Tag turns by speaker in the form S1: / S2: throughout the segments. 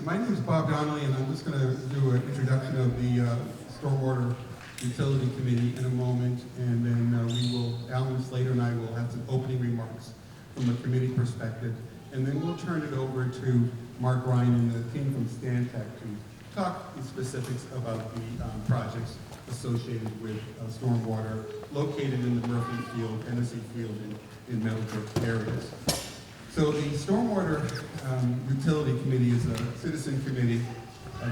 S1: My name is Bob Donnelly, and I'm just going to do an introduction of the Stormwater Utility Committee in a moment, and then Alan Slater and I will have some opening remarks from a committee perspective, and then we'll turn it over to Mark Ryan and the team from Stantec to talk in specifics about the projects associated with stormwater located in the Murphy Field, Hennessy Field, in Meadowbrook areas. So the Stormwater Utility Committee is a citizen committee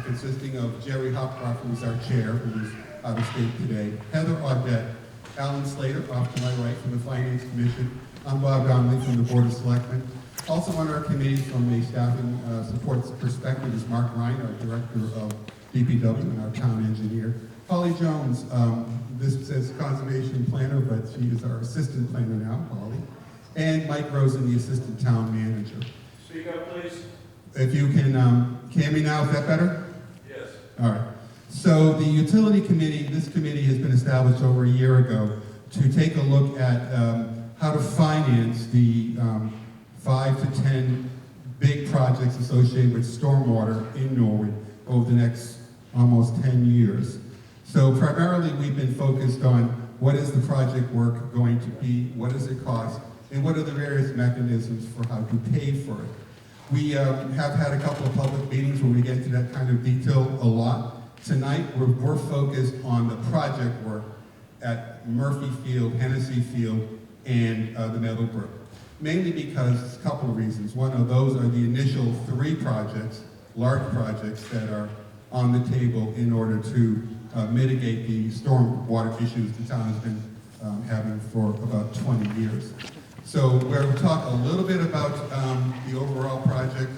S1: consisting of Jerry Hopcroft, who is our chair, who is out of state today, Heather Audette, Alan Slater, off to my right from the Finance Commission. I'm Bob Donnelly from the Board of Selectmen. Also on our committee from a staffing support perspective is Mark Ryan, our Director of DPW and our town engineer. Holly Jones, this says Conservation Planner, but she is our Assistant Planner now, Holly. And Mike Rosen, the Assistant Town Manager.
S2: Speak up, please.
S1: If you can hear me now, is that better?
S2: Yes.
S1: All right. So the Utility Committee, this committee has been established over a year ago to take a look at how to finance the 5 to 10 big projects associated with stormwater in Norwood over the next almost 10 years. So primarily we've been focused on what is the project work going to be, what does it cost, and what are the various mechanisms for how to pay for it. We have had a couple of public meetings where we get into that kind of detail a lot. Tonight, we're focused on the project work at Murphy Field, Hennessy Field, and the Meadowbrook. Mainly because, a couple of reasons. One of those are the initial 3 projects, large projects, that are on the table in order to mitigate the stormwater issues the town has been having for about 20 years. So we'll talk a little bit about the overall project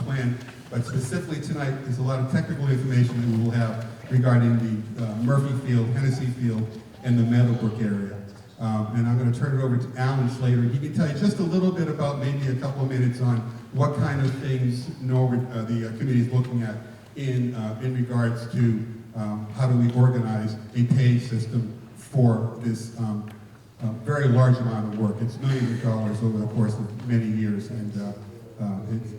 S1: plan, but specifically tonight there's a lot of technical information that we will have regarding the Murphy Field, Hennessy Field, and the Meadowbrook area. And I'm going to turn it over to Alan Slater. He can tell you just a little bit about, maybe a couple of minutes, on what kind of things Norwood, the committee is looking at in regards to how do we organize a pay system for this very large amount of work. It's millions of dollars over the course of many years, and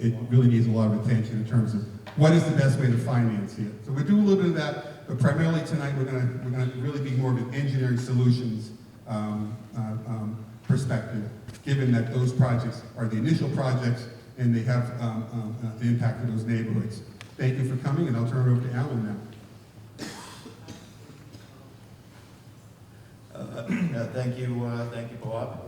S1: it really needs a lot of attention in terms of what is the best way to finance it. So we do a little bit of that, but primarily tonight we're going to really be more of an engineering solutions perspective, given that those projects are the initial projects and they have the impact of those neighborhoods. Thank you for coming, and I'll turn it over to Alan now.
S3: Thank you, Bob.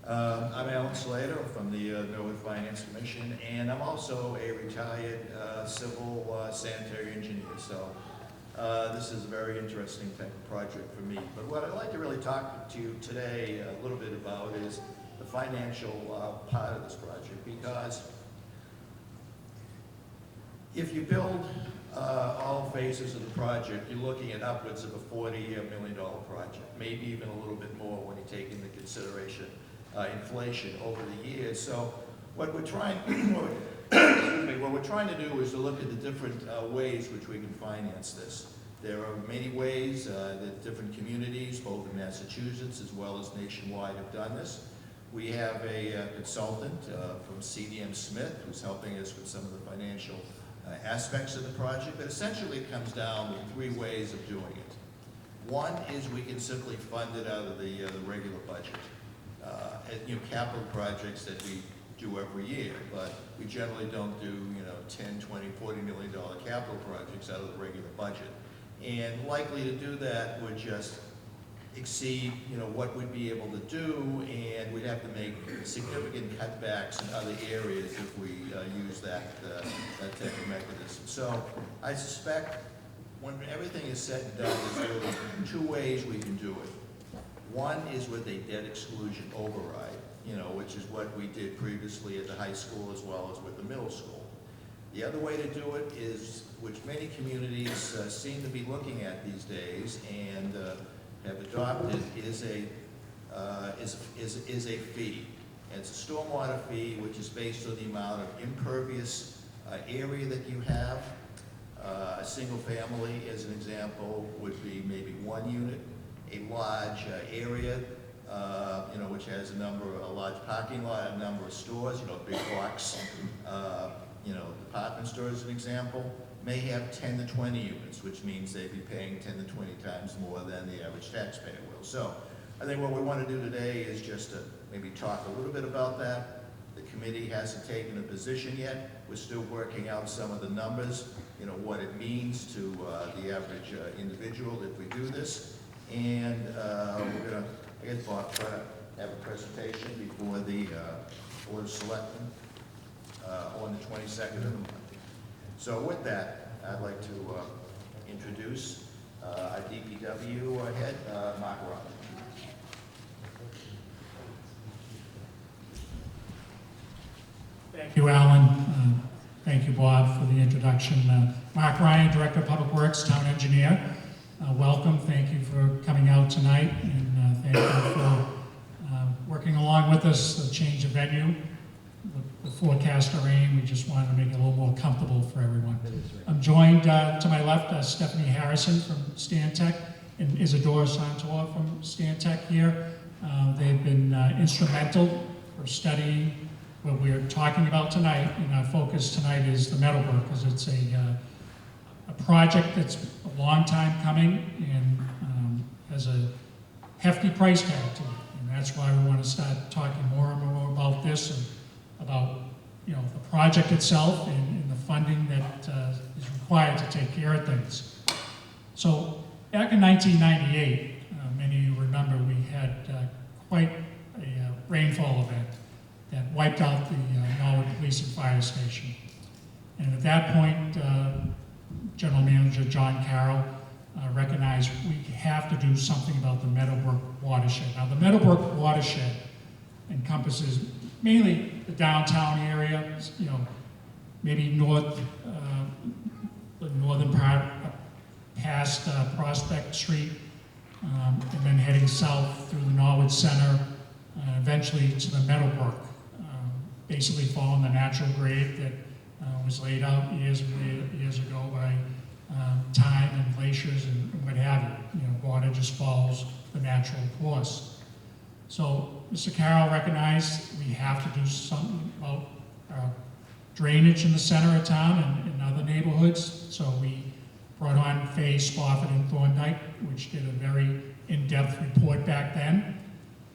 S3: I'm Alan Slater from the Norwood Finance Commission, and I'm also a retired civil sanitary engineer. So this is a very interesting type of project for me. But what I'd like to really talk to you today a little bit about is the financial part of this project, because if you build all phases of the project, you're looking at upwards of a $40 million project, maybe even a little bit more when you take into consideration inflation over the years. So what we're trying, what we're trying to do is to look at the different ways which we can finance this. There are many ways that different communities, both in Massachusetts as well as nationwide, have done this. We have a consultant from CDM Smith who's helping us with some of the financial aspects of the project, but essentially it comes down to 3 ways of doing it. One is we can simply fund it out of the regular budget. Capital projects that we do every year, but we generally don't do, $10, $20, $40 million capital projects out of the regular budget. And likely to do that would just exceed, what we'd be able to do, and we'd have to make significant cutbacks in other areas if we use that type of mechanism. So I suspect when everything is said and done, there's really 2 ways we can do it. One is with a debt exclusion override, which is what we did previously at the high school as well as with the middle school. The other way to do it is, which many communities seem to be looking at these days and have adopted, is a is a fee. And it's a stormwater fee, which is based on the amount of impervious area that you have. A single family, as an example, would be maybe 1 unit. A large area, which has a large parking lot, a number of stores, big box, department stores, as an example, may have 10 to 20 units, which means they'd be paying 10 to 20 times more than the average taxpayer will. So I think what we want to do today is just to maybe talk a little bit about that. The committee hasn't taken a position yet. We're still working out some of the numbers, what it means to the average individual if we do this. And we're going to, I guess, Bob, try to have a presentation before the Board of Selectmen on the 22nd of the month. So with that, I'd like to introduce our DPW head, Mark Ryan.
S2: Thank you, Alan. Thank you, Bob, for the introduction. Mark Ryan, Director of Public Works, Town Engineer. Welcome. Thank you for coming out tonight, and thank you for working along with us to change the venue. The forecast of rain, we just wanted to make it a little more comfortable for everyone. I'm joined to my left, Stephanie Harrison from Stantec and Isadora Santor from Stantec here. They've been instrumental for studying what we're talking about tonight, and our focus tonight is the metalwork, because it's a project that's a long time coming and has a hefty price tag to it. And that's why we want to start talking more and more about this and about the project itself and the funding that is required to take care of things. So back in 1998, many of you remember we had quite a rainfall event that wiped out the Norwood Police and Fire Station. And at that point, General Manager John Carroll recognized we have to do something about the Meadowbrook watershed. Now, the Meadowbrook watershed encompasses mainly the downtown area, maybe the northern part past Prospect Street, and then heading south through the Norwood Center, eventually to the Meadowbrook, basically following the natural grade that was laid out years ago by time and glaciers and what have you. Water just follows the natural course. So Mr. Carroll recognized we have to do something about drainage in the center of town and other neighborhoods. So we brought on Fay, Spofford, and Thorndike, which did a very in-depth report back then.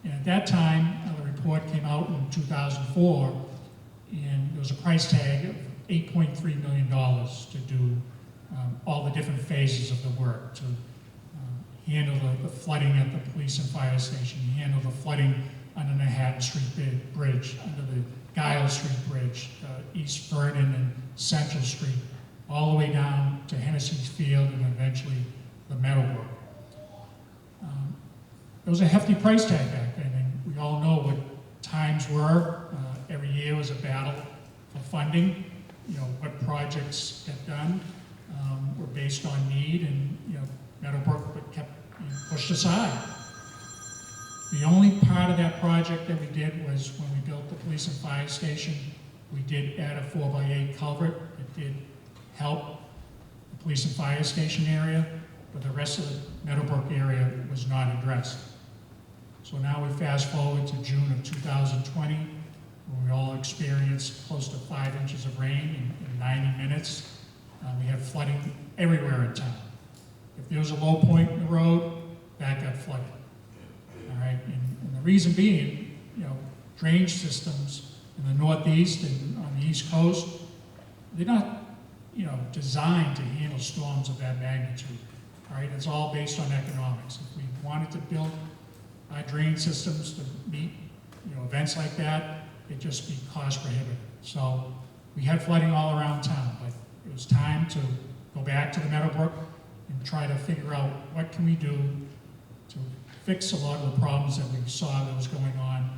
S2: And at that time, the report came out in 2004, and there was a price tag of $8.3 million to do all the different phases of the work, to handle the flooding at the police and fire station, handle the flooding under Manhattan Street Bridge, under the Giles Street Bridge, East Vernon and Central Street, all the way down to Hennessy's Field and eventually the Meadowbrook. It was a hefty price tag back then, and we all know what times were. Every year was a battle for funding. What projects get done were based on need, and Meadowbrook kept being pushed aside. The only part of that project that we did was when we built the police and fire station, we did add a 4x8 culvert. It did help the police and fire station area, but the rest of the Meadowbrook area was not addressed. So now we fast forward to June of 2020, where we all experienced close to 5 inches of rain in 90 minutes. We had flooding everywhere in town. If there was a low point in the road, that got flooded. All right, and the reason being, drainage systems in the Northeast and on the East Coast, they're not, designed to handle storms of that magnitude. All right, it's all based on economics. If we wanted to build our drain systems to meet, events like that, it'd just be cost prohibitive. So we had flooding all around town, but it was time to go back to the Meadowbrook and try to figure out what can we do to fix a lot of the problems that we saw that was going on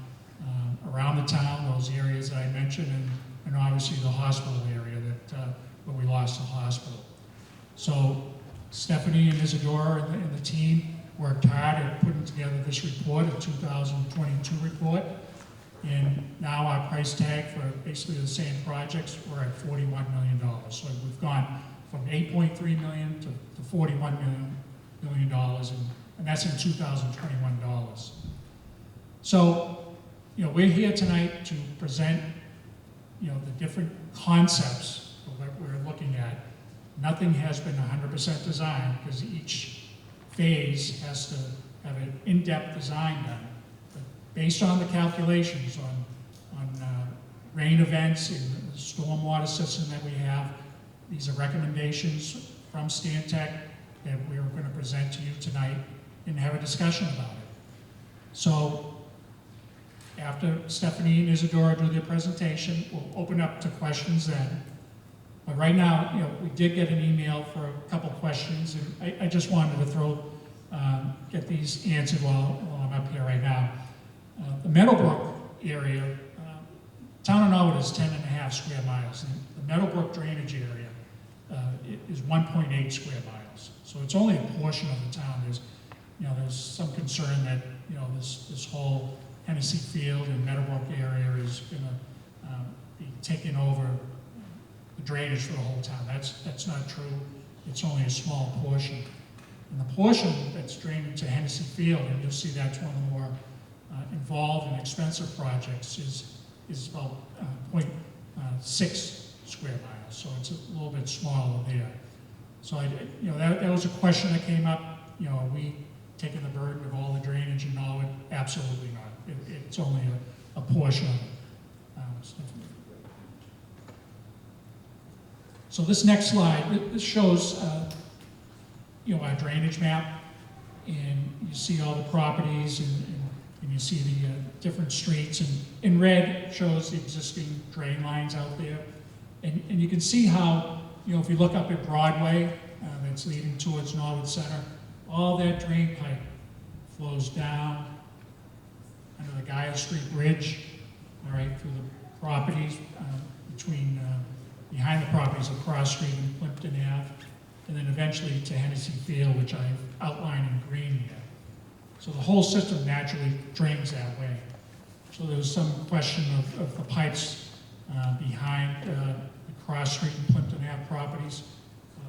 S2: around the town, those areas that I mentioned, and obviously the hospital area where we lost the hospital. So Stephanie and Isadora and the team worked hard at putting together this report, a 2022 report. And now our price tag for basically the same projects, we're at $41 million. So we've gone from $8.3 million to $41 million, and that's in 2021 dollars. So, we're here tonight to present, the different concepts of what we're looking at. Nothing has been 100% designed because each phase has to have an in-depth design done. But based on the calculations on rain events and the stormwater system that we have, these are recommendations from Stantec that we're going to present to you tonight and have a discussion about it. So after Stephanie and Isadora do their presentation, we'll open up to questions then. But right now, we did get an email for a couple questions, and I just wanted to get these answered while I'm up here right now. The Meadowbrook area, town of Norwood is 10.5 square miles, and the Meadowbrook drainage area is 1.8 square miles. So it's only a portion of the town. There's some concern that, this whole Hennessy Field and Meadowbrook area is going to be taking over the drainage for the whole town. That's not true. It's only a small portion. And the portion that's drained into Hennessy Field, and you'll see that's one of the more involved and expensive projects, is about 0.6 square miles. So it's a little bit smaller there. So that was a question that came up. Are we taking the burden of all the drainage in Norwood? Absolutely not. It's only a portion of it. So this next slide, this shows our drainage map, and you see all the properties, and you see the different streets, and in red shows the existing drain lines out there. And you can see how, if you look up at Broadway, that's leading towards Norwood Center, all that drain pipe flows down under the Guile Street Bridge, all right, through the properties, behind the properties of Cross Street and Plimpton Ave, and then eventually to Hennessy Field, which I've outlined in green here. So the whole system naturally drains that way. So there was some question of the pipes behind the Cross Street and Plimpton Ave properties.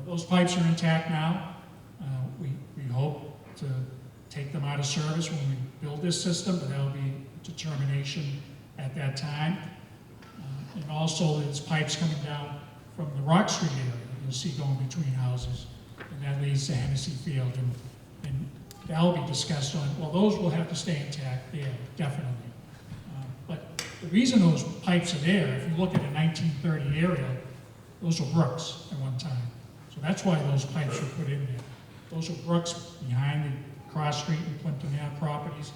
S2: Those pipes are intact now. We hope to take them out of service when we build this system, but that'll be determination at that time. And also there's pipes coming down from the Rock Street area you'll see going between houses, and that leads to Hennessy Field, and that'll be discussed on, well, those will have to stay intact there, definitely. But the reason those pipes are there, if you look at a 1930 area, those were brooks at one time. So that's why those pipes were put in there. Those were brooks behind the Cross Street and Plimpton Ave properties,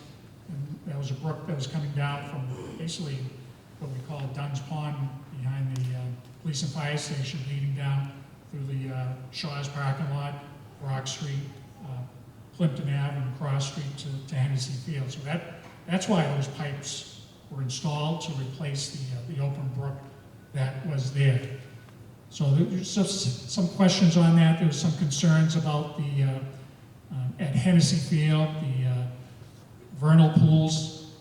S2: and that was a brook that was coming down from basically what we call Dunn's Pond behind the police and fire station, leading down through the Shaw's parking lot, Rock Street, Plimpton Ave, and Cross Street to Hennessy Field. So that's why those pipes were installed, to replace the open brook that was there. So there's just some questions on that. There was some concerns about at Hennessy Field, the vernal pools.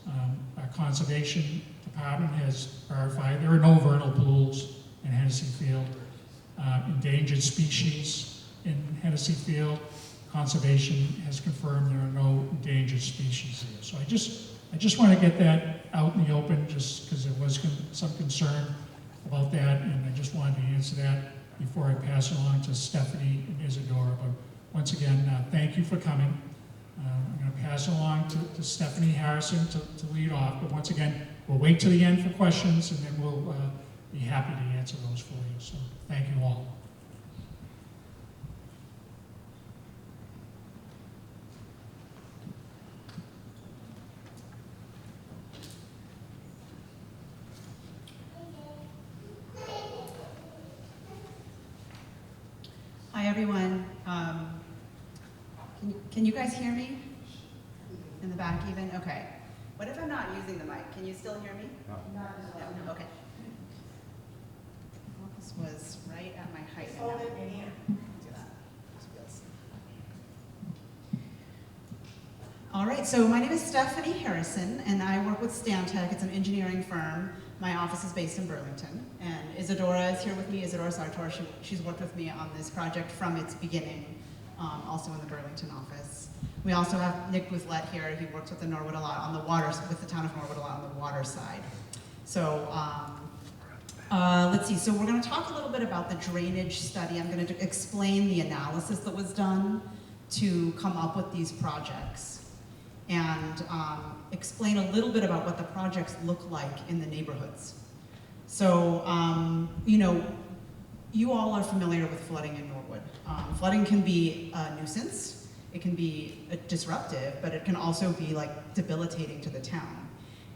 S2: Our conservation department has verified there are no vernal pools in Hennessy Field. Endangered species in Hennessy Field, conservation has confirmed there are no endangered species there. So I just want to get that out in the open, just because there was some concern about that, and I just wanted to answer that before I pass it along to Stephanie and Isadora. But once again, thank you for coming. I'm going to pass it along to Stephanie Harrison to lead off. But once again, we'll wait till the end for questions, and then we'll be happy to answer those for you. So thank you all.
S4: Hi, everyone. Can you guys hear me? In the back even? Okay. What if I'm not using the mic? Can you still hear me? No. No? Okay. Well, this was right at my height. Do that. All right, so my name is Stephanie Harrison, and I work with Stantec. It's an engineering firm. My office is based in Burlington, and Isadora is here with me. Isadora Sartor, she's worked with me on this project from its beginning, also in the Burlington office. We also have Nick Bouthlet here. He works with the Norwood a lot on the water, with the town of Norwood a lot on the water side. So let's see, so we're gonna talk a little bit about the drainage study. I'm gonna explain the analysis that was done to come up with these projects, and explain a little bit about what the projects look like in the neighborhoods. So, you know, you all are familiar with flooding in Norwood. Flooding can be a nuisance, it can be disruptive, but it can also be like debilitating to the town.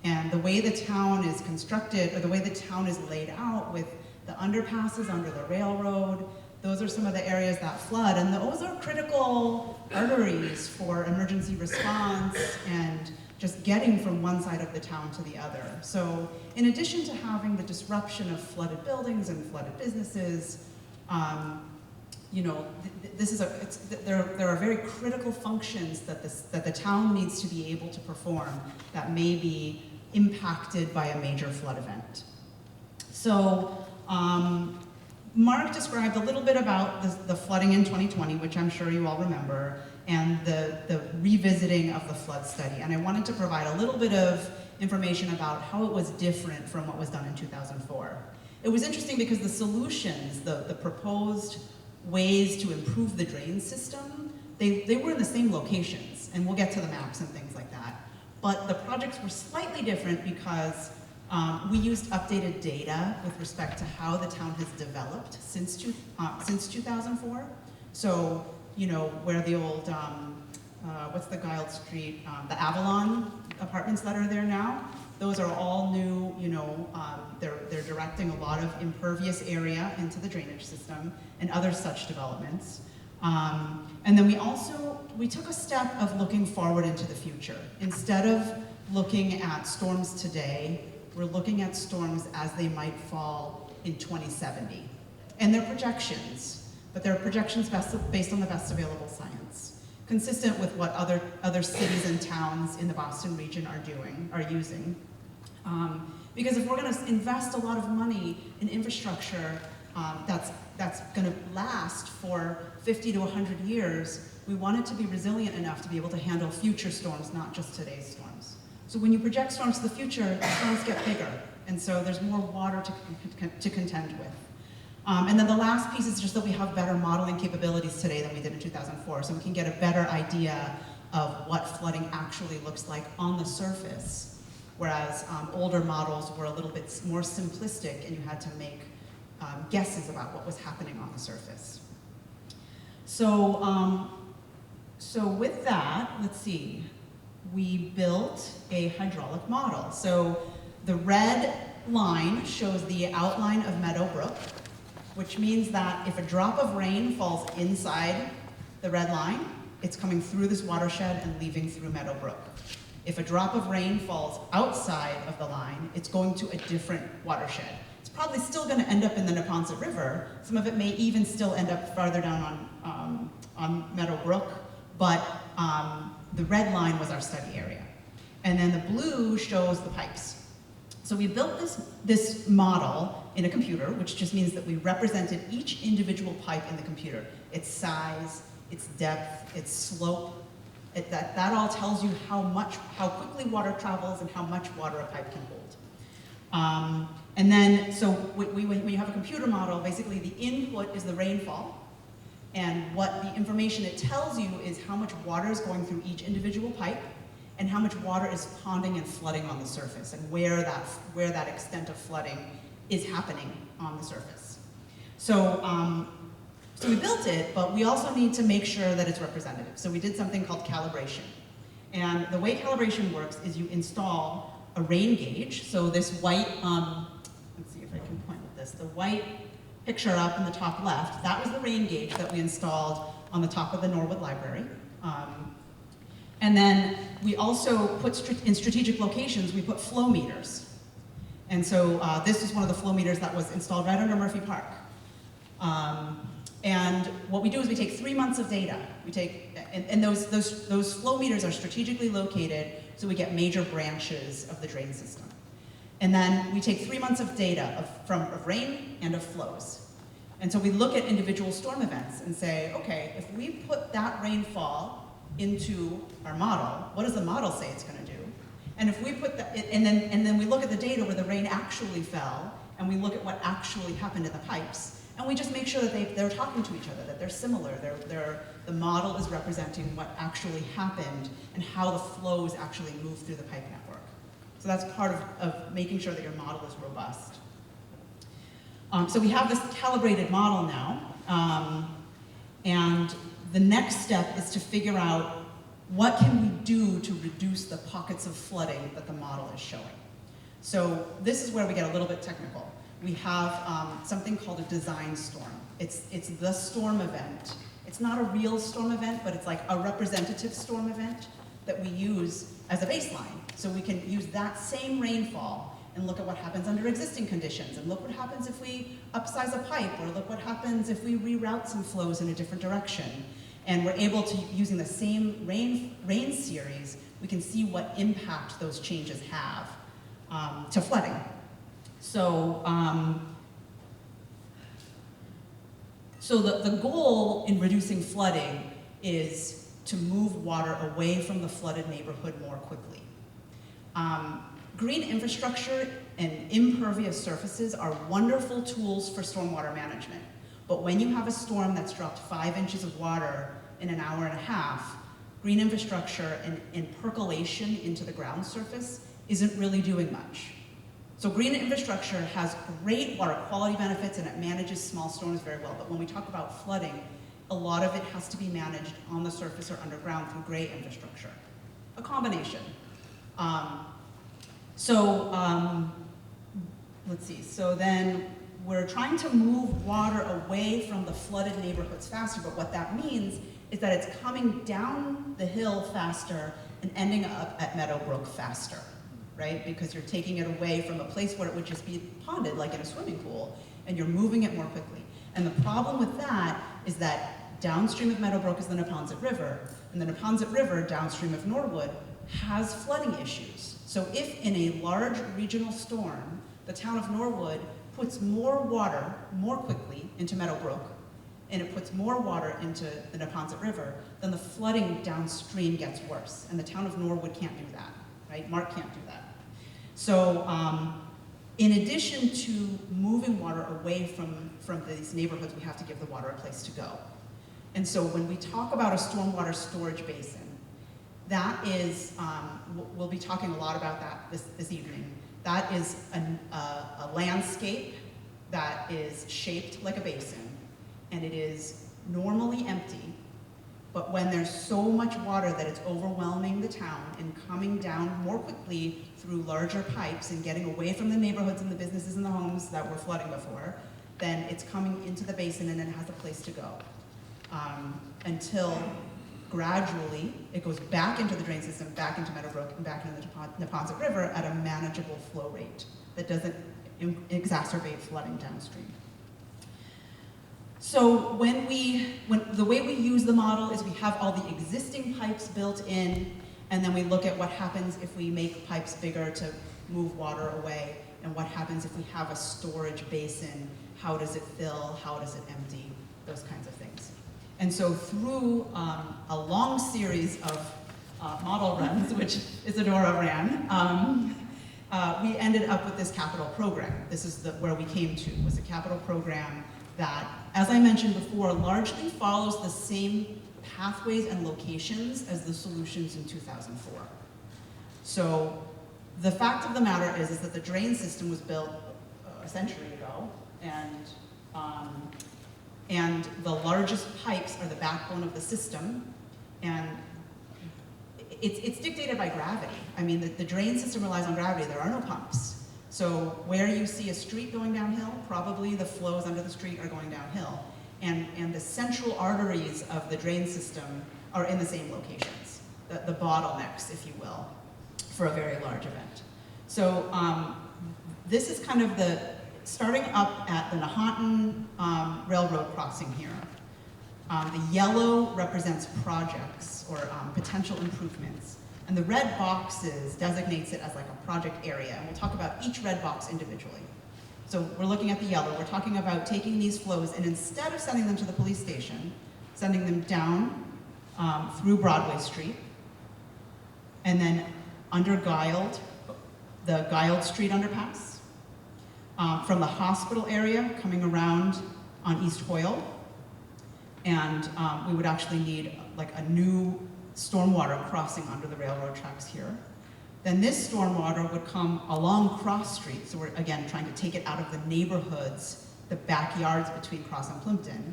S4: And the way the town is constructed, or the way the town is laid out with the underpasses under the railroad, those are some of the areas that flood, and those are critical arteries for emergency response and just getting from one side of the town to the other. So in addition to having the disruption of flooded buildings and flooded businesses, you know, there are very critical functions that the town needs to be able to perform that may be impacted by a major flood event. So, Mark described a little bit about the flooding in 2020, which I'm sure you all remember, and the revisiting of the flood study. And I wanted to provide a little bit of information about how it was different from what was done in 2004. It was interesting because the solutions, the proposed ways to improve the drain system, they were in the same locations, and we'll get to the maps and things like that. But the projects were slightly different because we used updated data with respect to how the town has developed since 2004. So, you know, where the old, what's the Guild Street, the Avalon apartments that are there now, those are all new, you know, they're directing a lot of impervious area into the drainage system and other such developments. And then we took a step of looking forward into the future. Instead of looking at storms today, we're looking at storms as they might fall in 2070. And they're projections, but they're projections based on the best available science, consistent with what other cities and towns in the Boston region are using. Because if we're gonna invest a lot of money in infrastructure that's gonna last for 50 to 100 years, we want it to be resilient enough to be able to handle future storms, not just today's storms. So when you project storms to the future, the storms get bigger, and so there's more water to contend with. And then the last piece is just that we have better modeling capabilities today than we did in 2004, so we can get a better idea of what flooding actually looks like on the surface, whereas older models were a little bit more simplistic and you had to make guesses about what was happening on the surface. So, so with that, let's see. We built a hydraulic model. So the red line shows the outline of Meadowbrook, which means that if a drop of rain falls inside the red line, it's coming through this watershed and leaving through Meadowbrook. If a drop of rain falls outside of the line, it's going to a different watershed. It's probably still going to end up in the Neponset River. Some of it may even still end up farther down on Meadowbrook, but the red line was our study area. And then the blue shows the pipes. So we built this model in a computer, which just means that we represented each individual pipe in the computer. Its size, its depth, its slope. That all tells you how quickly water travels and how much water a pipe can hold. And then, so when you have a computer model, basically the input is the rainfall, and what the information it tells you is how much water is going through each individual pipe, and how much water is ponding and flooding on the surface, and where that extent of flooding is happening on the surface. So, so we built it, but we also need to make sure that it's representative. So we did something called calibration. And the way calibration works is you install a rain gauge. So this white, let's see if I can point with this, the white picture up in the top left, that was the rain gauge that we installed on the top of the Norwood Library. And then we also put in strategic locations, we put flow meters. And so this is one of the flow meters that was installed right under Murphy Park. And what we do is we take 3 months of data. We take, and those flow meters are strategically located so we get major branches of the drain system. And then we take 3 months of data of rain and of flows. And so we look at individual storm events and say, okay, if we put that rainfall into our model, what does the model say it's going to do? And if we put that, and then we look at the data where the rain actually fell, and we look at what actually happened in the pipes, and we just make sure that they're talking to each other, that they're similar. The model is representing what actually happened and how the flows actually move through the pipe network. So that's part of making sure that your model is robust. So we have this calibrated model now, and the next step is to figure out what can we do to reduce the pockets of flooding that the model is showing. So this is where we get a little bit technical. We have something called a design storm. It's the storm event. It's not a real storm event, but it's like a representative storm event that we use as a baseline. So we can use that same rainfall and look at what happens under existing conditions, and look what happens if we upsize a pipe, or look what happens if we reroute some flows in a different direction. And we're able to, using the same rain series, we can see what impact those changes have to flooding. So, the goal in reducing flooding is to move water away from the flooded neighborhood more quickly. Green infrastructure and impervious surfaces are wonderful tools for stormwater management. But when you have a storm that's dropped 5 inches of water in an hour and a half, green infrastructure and percolation into the ground surface isn't really doing much. So green infrastructure has great water quality benefits and it manages small storms very well. But when we talk about flooding, a lot of it has to be managed on the surface or underground through gray infrastructure. A combination. Let's see, so then we're trying to move water away from the flooded neighborhoods faster, but what that means is that it's coming down the hill faster and ending up at Meadowbrook faster, right? Because you're taking it away from a place where it would just be ponded, like in a swimming pool, and you're moving it more quickly. And the problem with that is that downstream of Meadowbrook is the Neponset River, and the Neponset River, downstream of Norwood, has flooding issues. So if in a large regional storm, the town of Norwood puts more water more quickly into Meadowbrook, and it puts more water into the Neponset River, then the flooding downstream gets worse. And the town of Norwood can't do that, right? Mark can't do that. So in addition to moving water away from these neighborhoods, we have to give the water a place to go. And so when we talk about a stormwater storage basin, that is, we'll be talking a lot about that this evening. That is a landscape that is shaped like a basin, and it is normally empty, but when there's so much water that it's overwhelming the town and coming down more quickly through larger pipes and getting away from the neighborhoods and the businesses and the homes that were flooding before, then it's coming into the basin and it has a place to go. Until gradually it goes back into the drain system, back into Meadowbrook, and back into the Neponset River at a manageable flow rate that doesn't exacerbate flooding downstream. So the way we use the model is we have all the existing pipes built in, and then we look at what happens if we make pipes bigger to move water away, and what happens if we have a storage basin, how does it fill, how does it empty, those kinds of things. And so through a long series of model runs, which Isadora ran, we ended up with this capital program. This is where we came to, was a capital program that, as I mentioned before, largely follows the same pathways and locations as the solutions in 2004. So the fact of the matter is that the drain system was built a century ago, and the largest pipes are the backbone of the system, and it's dictated by gravity. I mean, the drain system relies on gravity. There are no pumps. So where you see a street going downhill, probably the flows under the street are going downhill. And the central arteries of the drain system are in the same locations, the bottlenecks, if you will, for a very large event. So this is kind of starting up at the Nahantan Railroad crossing here, the yellow represents projects or potential improvements. And the red boxes designates it as like a project area. And we'll talk about each red box individually. So we're looking at the yellow. We're talking about taking these flows and instead of sending them to the police station, sending them down through Broadway Street and then under Guild, the Guild Street underpass, from the hospital area coming around on East Hoyle. And we would actually need like a new stormwater crossing under the railroad tracks here. Then this stormwater would come along Cross Street, so we're again trying to take it out of the neighborhoods, the backyards between Cross and Plimpton,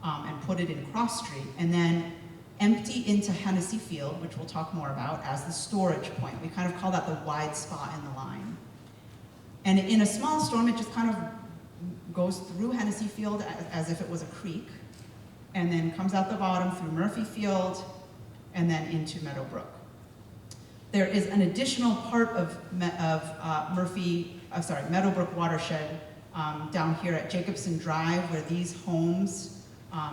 S4: and put it in Cross Street, and then empty into Hennessy Field, which we'll talk more about, as the storage point. We kind of call that the wide spot in the line. And in a small storm, it just kind of goes through Hennessy Field as if it was a creek, and then comes out the bottom through Murphy Field, and then into Meadowbrook. There is an additional part of Meadowbrook watershed down here at Jacobson Drive, where these homes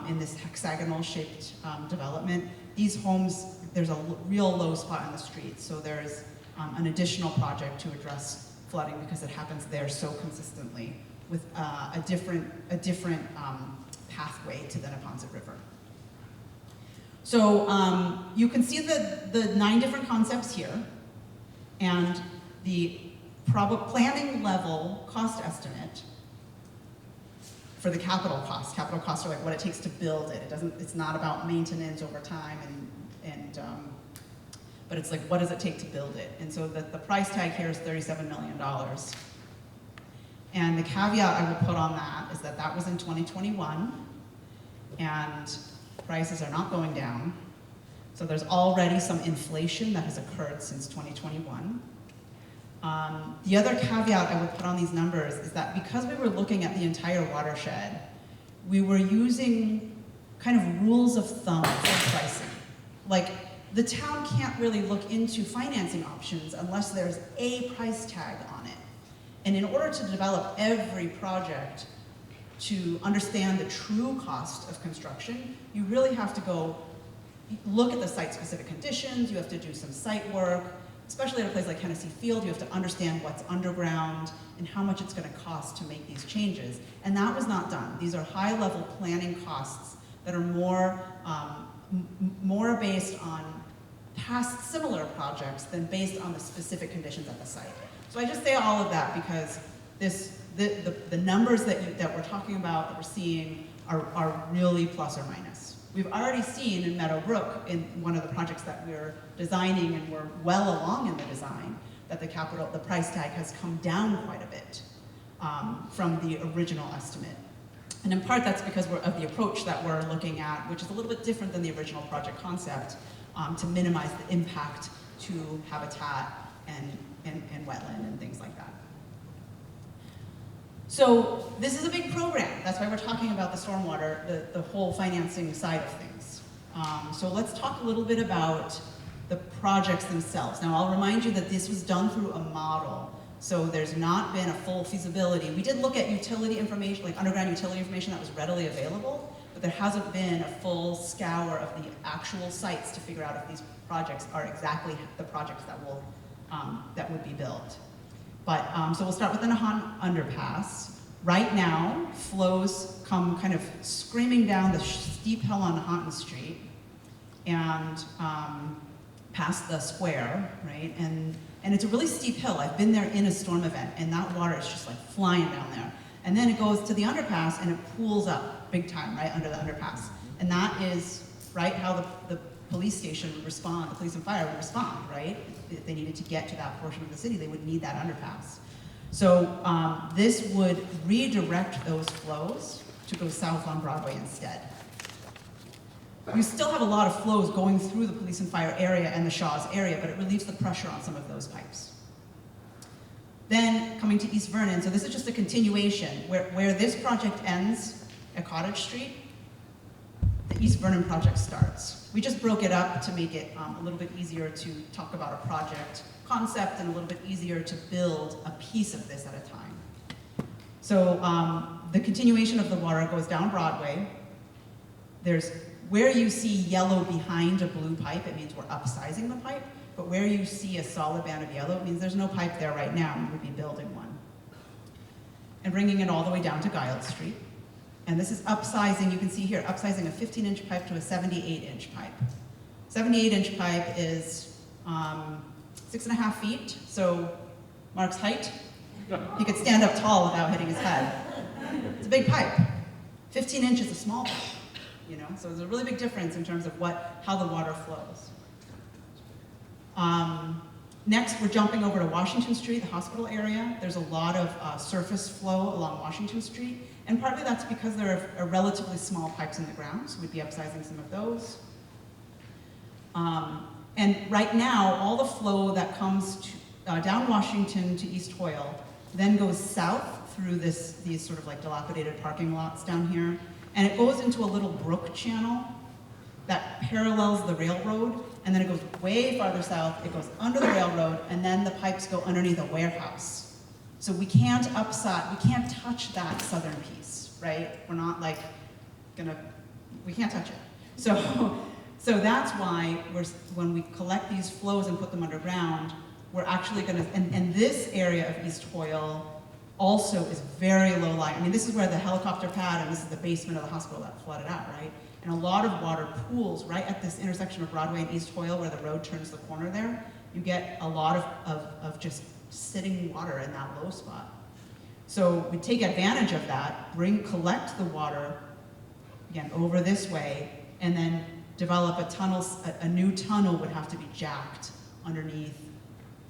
S4: in this hexagonal shaped development, these homes, there's a real low spot in the street, so there's an additional project to address flooding because it happens there so consistently with a different pathway to the Neponset River. So you can see the 9 different concepts here, and the planning level cost estimate for the capital costs. Capital costs are like what it takes to build it. It's not about maintenance over time, but it's like what does it take to build it? And so the price tag here is $37 million. And the caveat I would put on that is that that was in 2021, and prices are not going down. So there's already some inflation that has occurred since 2021. The other caveat I would put on these numbers is that because we were looking at the entire watershed, we were using kind of rules of thumb for pricing. Like, the town can't really look into financing options unless there's a price tag on it. And in order to develop every project to understand the true cost of construction, you really have to go look at the site-specific conditions, you have to do some site work, especially at a place like Hennessy Field, you have to understand what's underground and how much it's gonna cost to make these changes. And that was not done. These are high-level planning costs that are more based on past similar projects than based on the specific conditions at the site. So I just say all of that because the numbers that we're talking about, that we're seeing, are really plus or minus. We've already seen in Meadowbrook, in one of the projects that we're designing, and we're well along in the design, that the price tag has come down quite a bit from the original estimate. And in part that's because of the approach that we're looking at, which is a little bit different than the original project concept, to minimize the impact to habitat and wetland and things like that. So this is a big program. That's why we're talking about the stormwater, the whole financing side of things. So let's talk a little bit about the projects themselves. Now I'll remind you that this was done through a model. So there's not been a full feasibility. We did look at utility information, like underground utility information that was readily available, but there hasn't been a full scour of the actual sites to figure out if these projects are exactly the projects that would be built. But, so we'll start with the Nahantan underpass. Right now, flows come kind of screaming down the steep hill on Nahantan Street and past the square, right? And it's a really steep hill. I've been there in a storm event, and that water is just like flying down there. And then it goes to the underpass, and it pools up big time, right, under the underpass. And that is, right, how the police station would respond, the police and fire would respond, right? If they needed to get to that portion of the city, they would need that underpass. So this would redirect those flows to go south on Broadway instead. You still have a lot of flows going through the police and fire area and the Shaw's area, but it relieves the pressure on some of those pipes. Then coming to East Vernon, so this is just a continuation. Where this project ends at Cottage Street, the East Vernon project starts. We just broke it up to make it a little bit easier to talk about a project concept and a little bit easier to build a piece of this at a time. So the continuation of the water goes down Broadway. There's where you see yellow behind a blue pipe, it means we're upsizing the pipe. But where you see a solid band of yellow, it means there's no pipe there right now, and we would be building one. And bringing it all the way down to Giles Street. And this is upsizing, you can see here, upsizing a 15-inch pipe to a 78-inch pipe. 78-inch pipe is 6.5 feet, so Mark's height. He could stand up tall without hitting his head. It's a big pipe. 15 inches is a small pipe, you know? So there's a really big difference in terms of how the water flows. Next, we're jumping over to Washington Street, the hospital area. There's a lot of surface flow along Washington Street, and partly that's because there are relatively small pipes in the ground, so we'd be upsizing some of those. And right now, all the flow that comes down Washington to East Hoyle then goes south through these sort of like dilapidated parking lots down here, and it goes into a little brook channel that parallels the railroad, and then it goes way farther south, it goes under the railroad, and then the pipes go underneath a warehouse. So we can't touch that southern piece, right? We're not like we can't touch it. So that's why when we collect these flows and put them underground, we're actually and this area of East Hoyle also is very low lying. I mean, this is where the helicopter pad, and this is the basement of the hospital that flooded out, right? And a lot of water pools right at this intersection of Broadway and East Hoyle where the road turns the corner there. You get a lot of just sitting water in that low spot. So we take advantage of that, collect the water, again, over this way, and then develop a tunnel. A new tunnel would have to be jacked underneath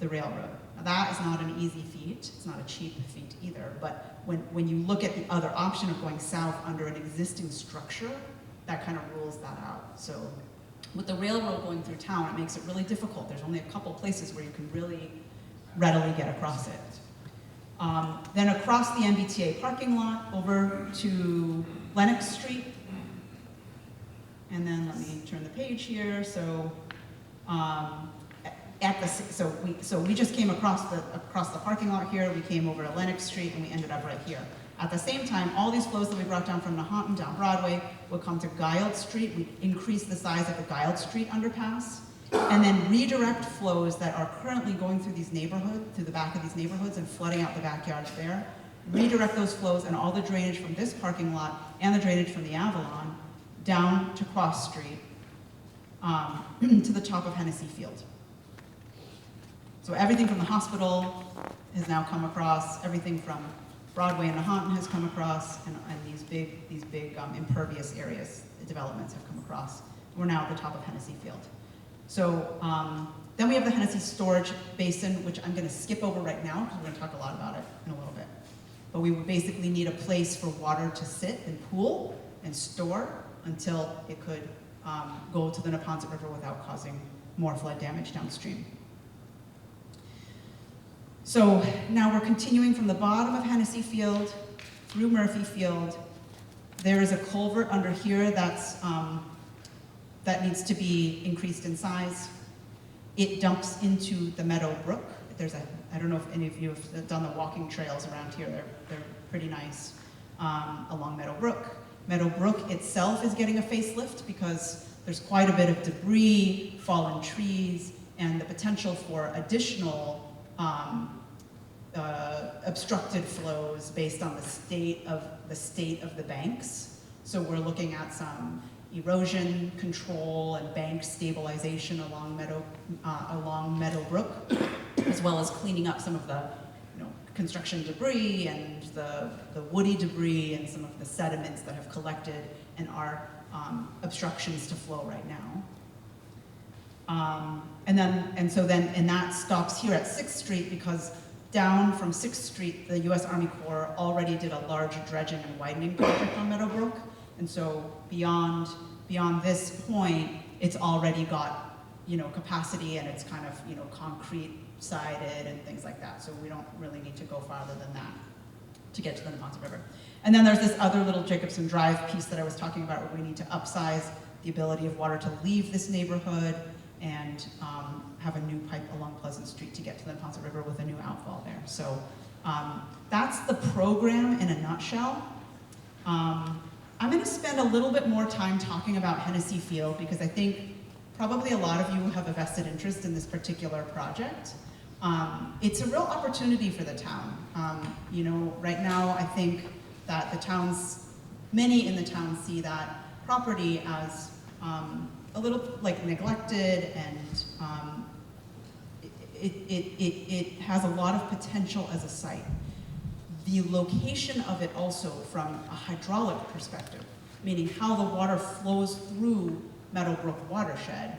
S4: the railroad. Now that is not an easy feat. It's not a cheap feat either, but when you look at the other option of going south under an existing structure, that kind of rules that out. So with the railroad going through town, it makes it really difficult. There's only a couple places where you can really readily get across it. Then across the MBTA parking lot over to Lenox Street. And then let me turn the page here. So we just came across the parking lot here. We came over to Lenox Street and we ended up right here. At the same time, all these flows that we brought down from Nahanton down Broadway would come to Giles Street. We'd increase the size of the Giles Street underpass, and then redirect flows that are currently going through through the back of these neighborhoods and flooding out the backyards there. Redirect those flows and all the drainage from this parking lot and the drainage from the Avalon down to Cross Street to the top of Hennessy Field. So everything from the hospital has now come across, everything from Broadway and Nahanton has come across, and these big impervious areas, developments have come across. We're now at the top of Hennessy Field. So then we have the Hennessy Storage Basin, which I'm going to skip over right now because we're going to talk a lot about it in a little bit. But we would basically need a place for water to sit and pool and store until it could go to the Neponset River without causing more flood damage downstream. So now we're continuing from the bottom of Hennessy Field through Murphy Field. There is a culvert under here that needs to be increased in size. It dumps into the Meadow Brook. I don't know if any of you have done the walking trails around here. They're pretty nice along Meadow Brook. Meadow Brook itself is getting a facelift because there's quite a bit of debris, fallen trees, and the potential for additional obstructed flows based on the state of the banks. So we're looking at some erosion control and bank stabilization along Meadow Brook, as well as cleaning up some of the construction debris and the woody debris and some of the sediments that have collected and are obstructions to flow right now. And that stops here at 6th Street because down from 6th Street, the U.S. Army Corps already did a large dredging and widening project on Meadowbrook. And so beyond this point, it's already got, capacity and it's kind of, concrete sided and things like that. So we don't really need to go farther than that to get to the Neponset River. And then there's this other little Jacobson Drive piece that I was talking about where we need to upsize the ability of water to leave this neighborhood and have a new pipe along Pleasant Street to get to the Neponset River with a new outfall there. So That's the program in a nutshell. I'm going to spend a little bit more time talking about Hennessy Field because I think probably a lot of you have a vested interest in this particular project. It's a real opportunity for the town. You know, right now I think that many in the town see that property as a little like neglected, and it has a lot of potential as a site. The location of it also from a hydraulic perspective, meaning how the water flows through Meadowbrook watershed,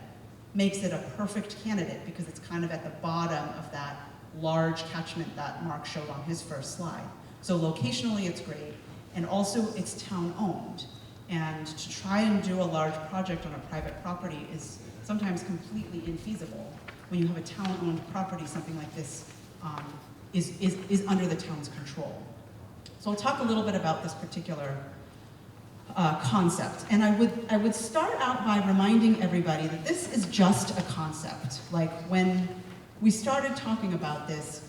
S4: makes it a perfect candidate because it's kind of at the bottom of that large catchment that Mark showed on his first slide. So locationally it's great, and also it's town-owned. And to try and do a large project on a private property is sometimes completely infeasible. When you have a town-owned property, something like this is under the town's control. So I'll talk a little bit about this particular concept. And I would start out by reminding everybody that this is just a concept. Like when we started talking about this,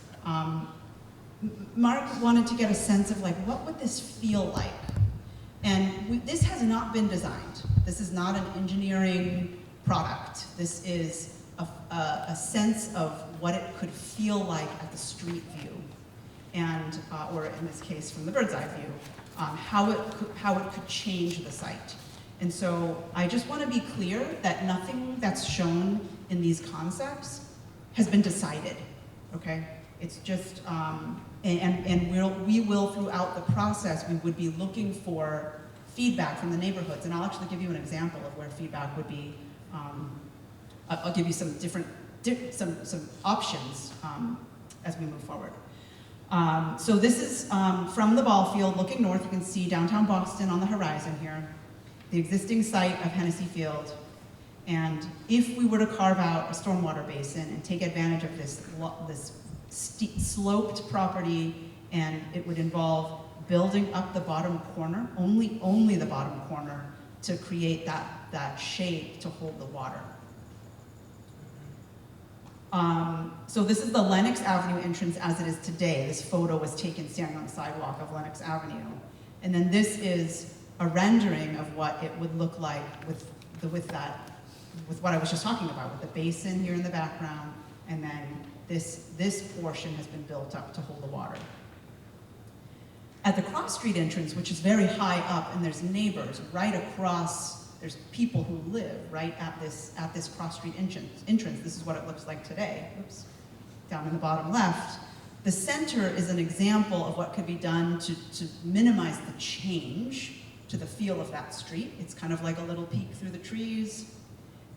S4: Mark wanted to get a sense of like, what would this feel like? And this has not been designed. This is not an engineering product. This is a sense of what it could feel like at the street view, and or in this case from the bird's eye view, how it could change the site. And so I just want to be clear that nothing that's shown in these concepts has been decided. Okay, it's just we will throughout the process we would be looking for feedback from the neighborhoods, and I'll actually give you an example of where feedback would be. I'll give you some different some options as we move forward. So this is from the ball field looking north. You can see downtown Boston on the horizon here, the existing site of Hennessy Field. And if we were to carve out a stormwater basin and take advantage of this sloped property, and it would involve building up the bottom corner, only the bottom corner, to create that shape to hold the water. So this is the Lenox Avenue entrance as it is today. This photo was taken standing on the sidewalk of Lenox Avenue. And then this is a rendering of what it would look like with what I was just talking about, with the basin here in the background, and then this portion has been built up to hold the water. At the Cross Street entrance, which is very high up, and there's neighbors right across. There's people who live right at this Cross Street entrance. This is what it looks like today. Oops, down in the bottom left. The center is an example of what could be done to minimize the change to the feel of that street. It's kind of like a little peek through the trees.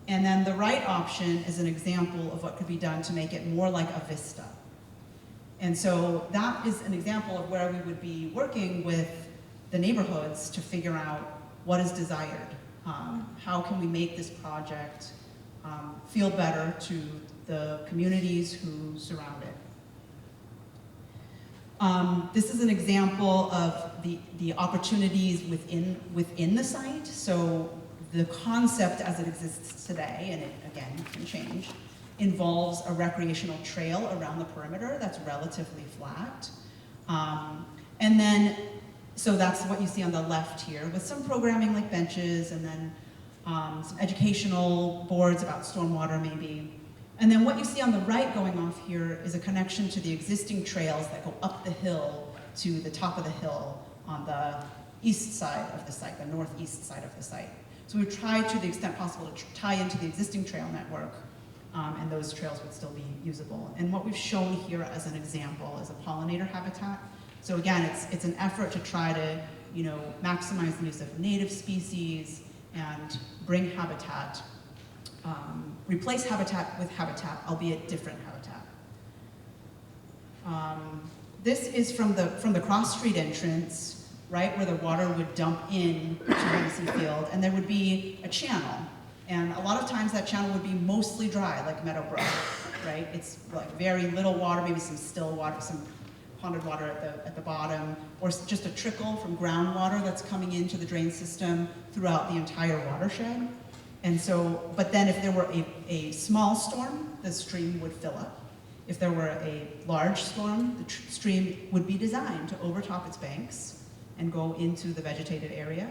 S4: And then the right option is an example of what could be done to make it more like a vista. And so that is an example of where we would be working with the neighborhoods to figure out what is desired. How can we make this project feel better to the communities who surround it? This is an example of the opportunities within the site. So the concept as it exists today, and it again can change, involves a recreational trail around the perimeter that's relatively flat. And then so that's what you see on the left here, with some programming like benches, and then some educational boards about stormwater maybe. And then what you see on the right going off here is a connection to the existing trails that go up the hill to the top of the hill on the east side of the site, the northeast side of the site. So we've tried to the extent possible to tie into the existing trail network, and those trails would still be usable. And what we've shown here as an example is a pollinator habitat. So again, it's an effort to try to, maximize the use of native species and bring habitat, replace habitat with habitat, albeit different habitat. This is from the Cross Street entrance, right, where the water would dump in to Hennessy Field, and there would be a channel. And a lot of times that channel would be mostly dry, like Meadowbrook, right? It's like very little water, maybe some still water, some ponded water at the bottom, or just a trickle from groundwater that's coming into the drain system throughout the entire watershed. And so, but then if there were a small storm, the stream would fill up. If there were a large storm, the stream would be designed to overtop its banks and go into the vegetated area.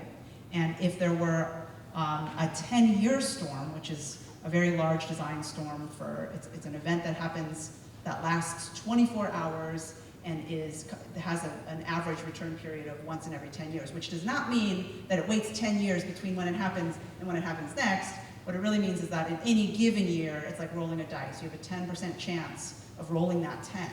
S4: And if there were a 10-year storm, which is a very large design storm it's an event that happens, that lasts 24 hours and has an average return period of once in every 10 years, which does not mean that it waits 10 years between when it happens and when it happens next. What it really means is that in any given year, it's like rolling a dice. You have a 10% chance of rolling that 10.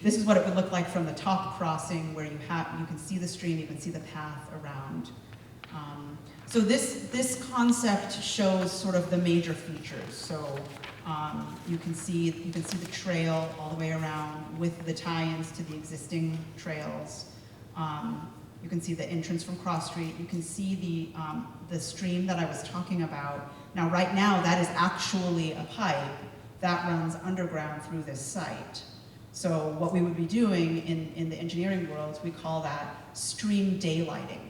S4: This is what it would look like from the top crossing, where you can see the stream, you can see the path around. So this concept shows sort of the major features. So you can see the trail all the way around with the tie-ins to the existing trails. You can see the entrance from Cross Street. You can see the stream that I was talking about. Now, right now, that is actually a pipe that runs underground through this site. So what we would be doing in the engineering world, we call that stream daylighting.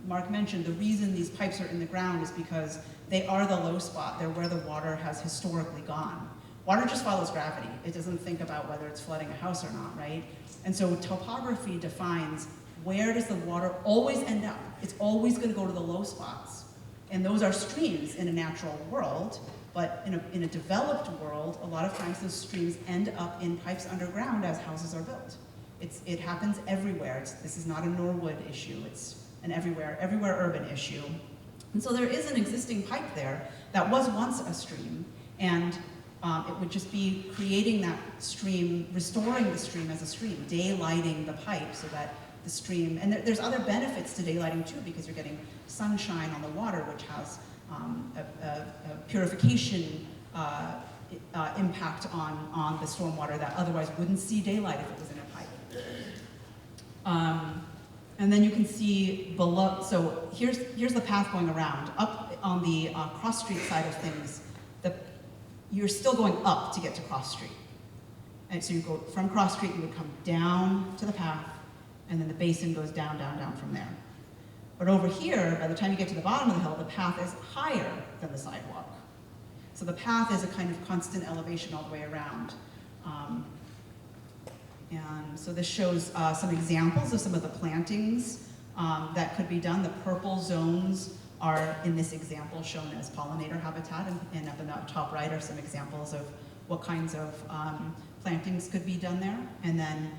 S4: Mark mentioned the reason these pipes are in the ground is because they are the low spot. They're where the water has historically gone. Water just follows gravity. It doesn't think about whether it's flooding a house or not, right? And so topography defines where does the water always end up. It's always going to go to the low spots. And those are streams in a natural world, but in a developed world, a lot of times those streams end up in pipes underground as houses are built. It happens everywhere. This is not a Norwood issue. It's an everywhere urban issue. And so there is an existing pipe there that was once a stream, and it would just be creating that stream, restoring the stream as a stream, daylighting the pipe so that the stream, and there's other benefits to daylighting too, because you're getting sunshine on the water, which has a purification impact on the stormwater that otherwise wouldn't see daylight if it was in a pipe. And then you can see below, so here's the path going around. Up on the Cross Street side of things, you're still going up to get to Cross Street. And so you go from Cross Street, you would come down to the path, and then the basin goes down, down, down from there. But over here, by the time you get to the bottom of the hill, the path is higher than the sidewalk. So the path is a kind of constant elevation all the way around. And so this shows some examples of some of the plantings that could be done. The purple zones are, in this example, shown as pollinator habitat, and up in the top right are some examples of what kinds of plantings could be done there. And then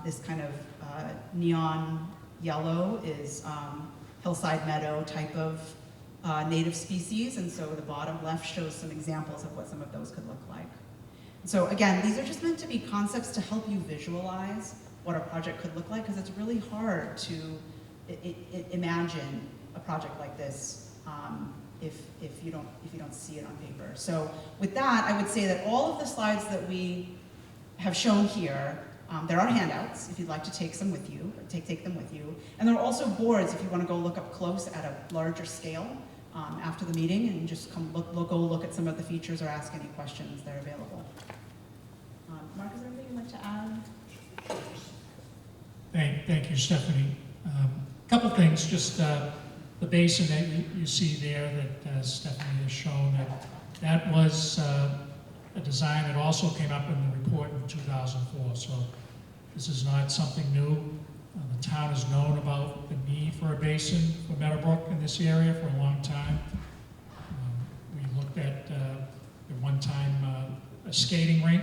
S4: this kind of neon yellow is hillside meadow type of native species, and so the bottom left shows some examples of what some of those could look like. So again, these are just meant to be concepts to help you visualize what a project could look like, because it's really hard to imagine a project like this if you don't see it on paper. So with that, I would say that all of the slides that we have shown here, there are handouts if you'd like to take them with you, and there are also boards if you want to go look up close at a larger scale after the meeting, and just go look at some of the features or ask any questions. They're available. Mark, is there anything you'd like to add?
S2: Thank you, Stephanie. Couple things, just the basin that you see there that Stephanie has shown, that was a design that also came up in the report in 2004, so this is not something new. The town has known about the need for a basin for Meadowbrook in this area for a long time. We looked at one time a skating rink,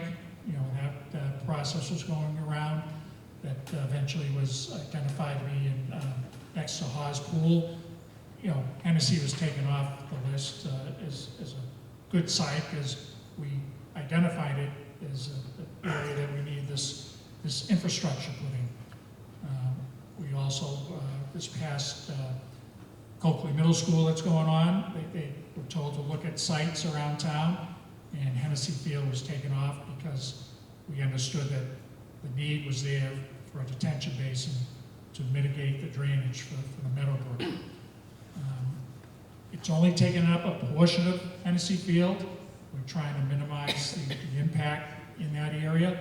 S2: that process was going around, that eventually was identified to be next to Hawes Pool. Hennessy was taken off the list as a good site, because we identified it as an area that we need this infrastructure put in. We also, this past Coakley Middle School that's going on, they were told to look at sites around town, and Hennessy Field was taken off because we understood that the need was there for a detention basin to mitigate the drainage for the Meadowbrook. It's only taken up a portion of Hennessy Field. We're trying to minimize the impact in that area.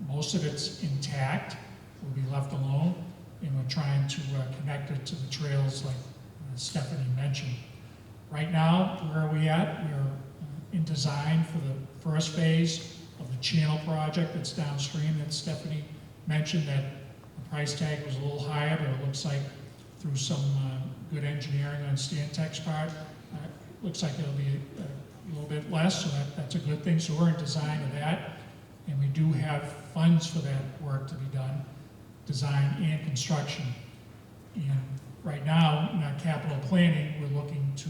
S2: Most of it's intact, will be left alone, and we're trying to connect it to the trails like Stephanie mentioned. Right now, where we that. We're in design for the first phase of the channel project that's downstream that Stephanie mentioned, that the price tag was a little higher, but it looks like through some good engineering on Stantec's part, looks like it'll be a little bit less, so that's a good thing. So we're in design of that, and we do have funds for that work to be done, design and construction. And right now, in our capital planning, we're looking to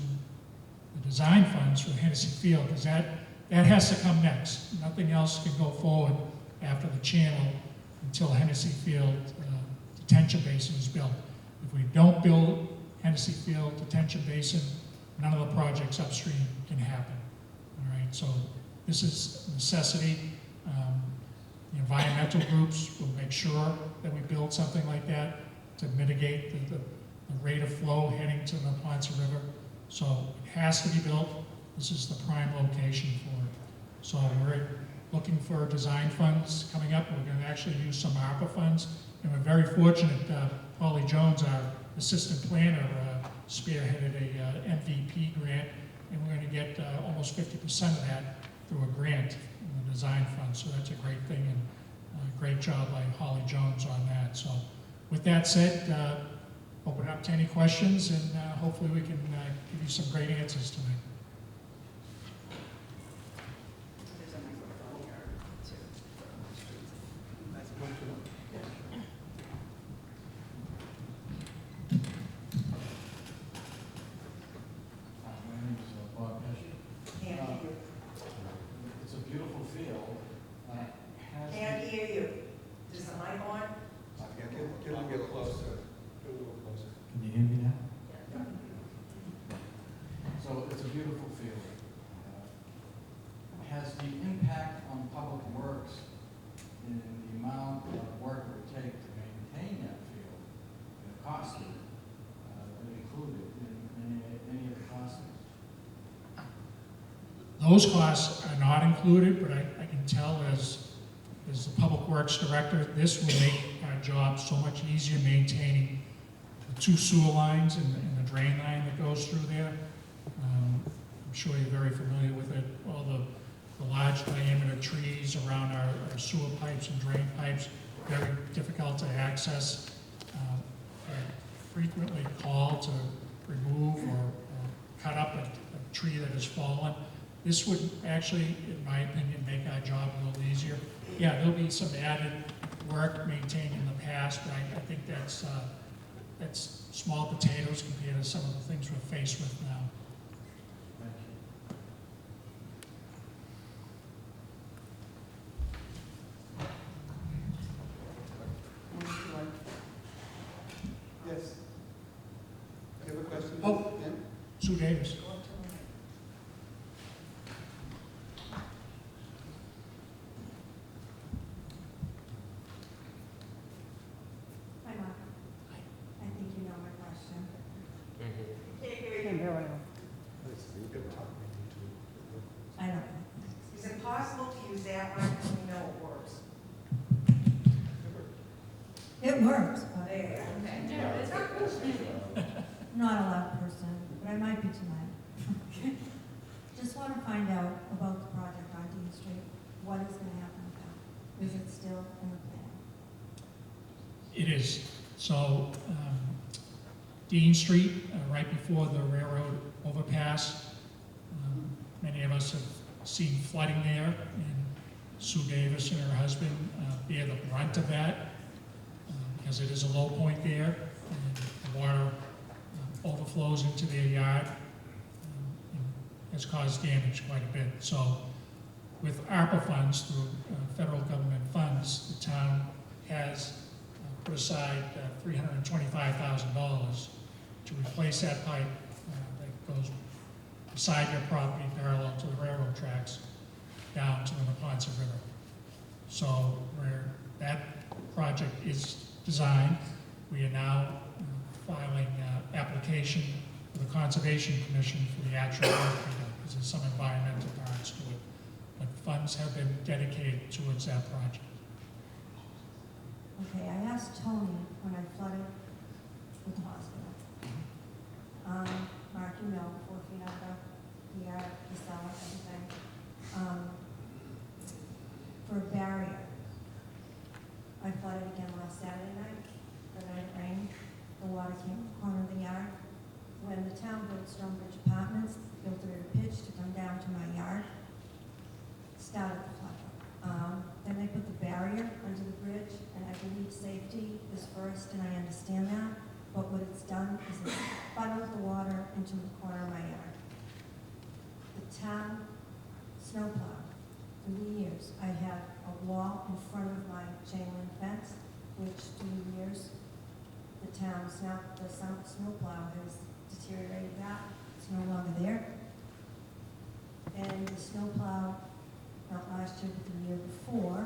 S2: the design funds for Hennessy Field, because that has to come next. Nothing else can go forward after the channel until Hennessy Field detention basin is built. If we don't build Hennessy Field detention basin, none of the projects upstream can happen. All right, so this is a necessity. The environmental groups will make sure that we build something like that to mitigate the rate of flow heading to the Ponce River. So it has to be built. This is the prime location for it. So we're looking for design funds coming up. We're going to actually use some ARPA funds. And we're very fortunate, Holly Jones, our assistant planner, spearheaded a MVP grant, and we're going to get almost 50% of that through a grant in the design fund. So that's a great thing, and great job by Holly Jones on that. So with that said, open up to any questions, and hopefully we can give you some great answers tonight.
S5: There's a microphone here, too.
S6: My name is Bob Pesci. It's a beautiful field.
S5: Can't hear you. Is the mic on?
S3: Get a little closer. Get a little closer.
S6: Can you hear me now? So it's a beautiful field. Has the impact on public works in the amount of work it would take to maintain that field, the cost of it, included in any of the costs?
S2: Those costs are not included, but I can tell as the Public Works Director, this will make our job so much easier maintaining the two sewer lines and the drain line that goes through there. I'm sure you're very familiar with it. All the large diameter trees around our sewer pipes and drain pipes, very difficult to access. Frequently called to remove or cut up a tree that has fallen. This would actually, in my opinion, make our job a little easier. Yeah, there'll be some added work maintained in the past, but I think that's small potatoes compared to some of the things we're faced with now.
S6: Thank you.
S1: Yes. Do you have a question?
S2: Oh.
S1: Yeah?
S2: Sue Davis.
S7: Hi, Mark. I think you know my question. I don't know.
S5: Is it possible to use that one? We know it works.
S7: It works, but
S5: There, okay.
S7: I'm not a loud person, but I might be tonight. Just want to find out about the project on Dean Street. What is going to happen with that? Is it still in the plan?
S2: It is. So, Dean Street, right before the railroad overpass, many of us have seen flooding there, and Sue Davis and her husband bear the brunt of that, because it is a low point there, and the water overflows into their yard, and has caused damage quite a bit. So, with ARPA funds, through federal government funds, the town has put aside $325,000 to replace that pipe that goes beside your property parallel to the railroad tracks down to the Ponce River. So where that project is designed, we are now filing application with the Conservation Commission for the actual work to be done, because there's some environmental parts to it. But funds have been dedicated towards that project.
S7: Okay, I asked Tony when I flooded with the hospital. Mark, you know, 4 feet under the yard, flooded again last Saturday night, the night it rained. The water came from the corner of the yard. When the town built Stonebridge Apartments, built it at a pitch to come down to my yard, started the flood. Then they put the barrier under the bridge, and I believe safety is first, and I understand that. But what it's done is it's funneled the water into the corner of my yard. The town snowplow, for the years, I had a wall in front of my chain link fence, which through the years, the snowplow has deteriorated that. It's no longer there. And the snowplow, not last year, but the year before,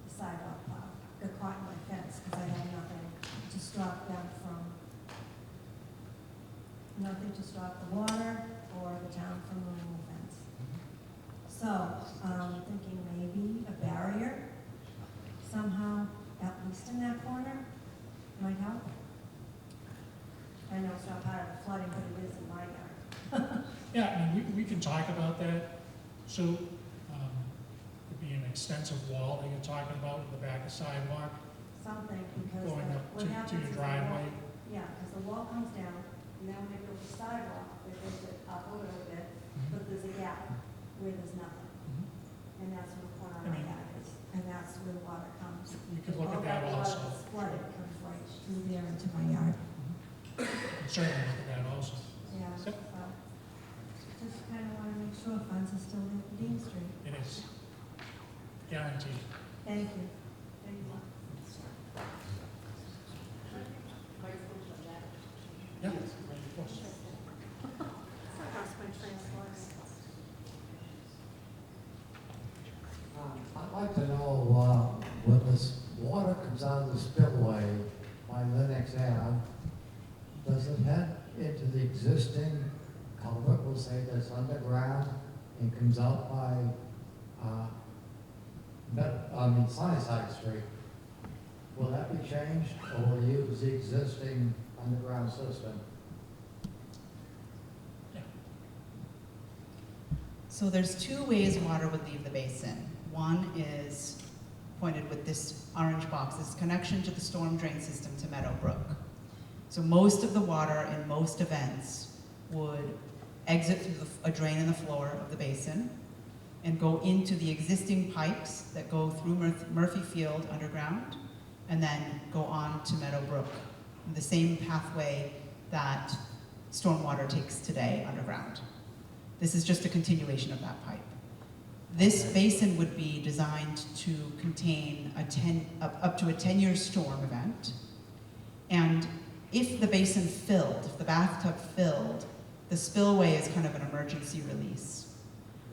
S7: the sidewalk plow got caught in my fence because I had nothing to stop them nothing to stop the water or the town from moving the fence. So, thinking maybe a barrier somehow, at least in that corner, might help. I know it's not part of the flooding, but it is in my yard.
S2: Yeah, I mean, we can talk about that. So, it'd be an extensive wall that you're talking about in the back of sidewalk,
S7: Something, because
S2: going up
S7: what happens
S2: to your
S7: is the
S2: driveway.
S7: wall- Yeah, because the wall comes down, and then when they build the sidewalk, they build it up a little bit, but there's a gap where there's nothing.
S2: Mhm.
S7: And that's where the corner of
S2: I
S7: my
S2: mean-
S7: yard is, and that's where the water comes.
S2: We could look
S7: All
S2: at that
S7: water
S2: also.
S7: that's flooded comes right through there into my yard.
S2: We can certainly look at that also.
S7: Yeah,
S2: Yep.
S7: so, just kind of want to make sure funds are still there for Dean Street.
S2: It is guaranteed.
S7: Thank you. Thank you.
S2: Yeah, of course.
S8: I'd like to know, when this water comes out of the spillway by Lennox Ave, does it head into the existing culvert, we'll say that's underground, and comes out by, Sunnyside Street? Will that be changed, or will you use the existing underground system?
S4: So there's two ways water would leave the basin. One is pointed with this orange box, is connection to the storm drain system to Meadowbrook. So most of the water in most events would exit through a drain in the floor of the basin and go into the existing pipes that go through Murphy Field underground and then go on to Meadowbrook, the same pathway that stormwater takes today underground. This is just a continuation of that pipe. This basin would be designed to contain up to a 10-year storm event. And if the basin filled, if the bathtub filled, the spillway is kind of an emergency release.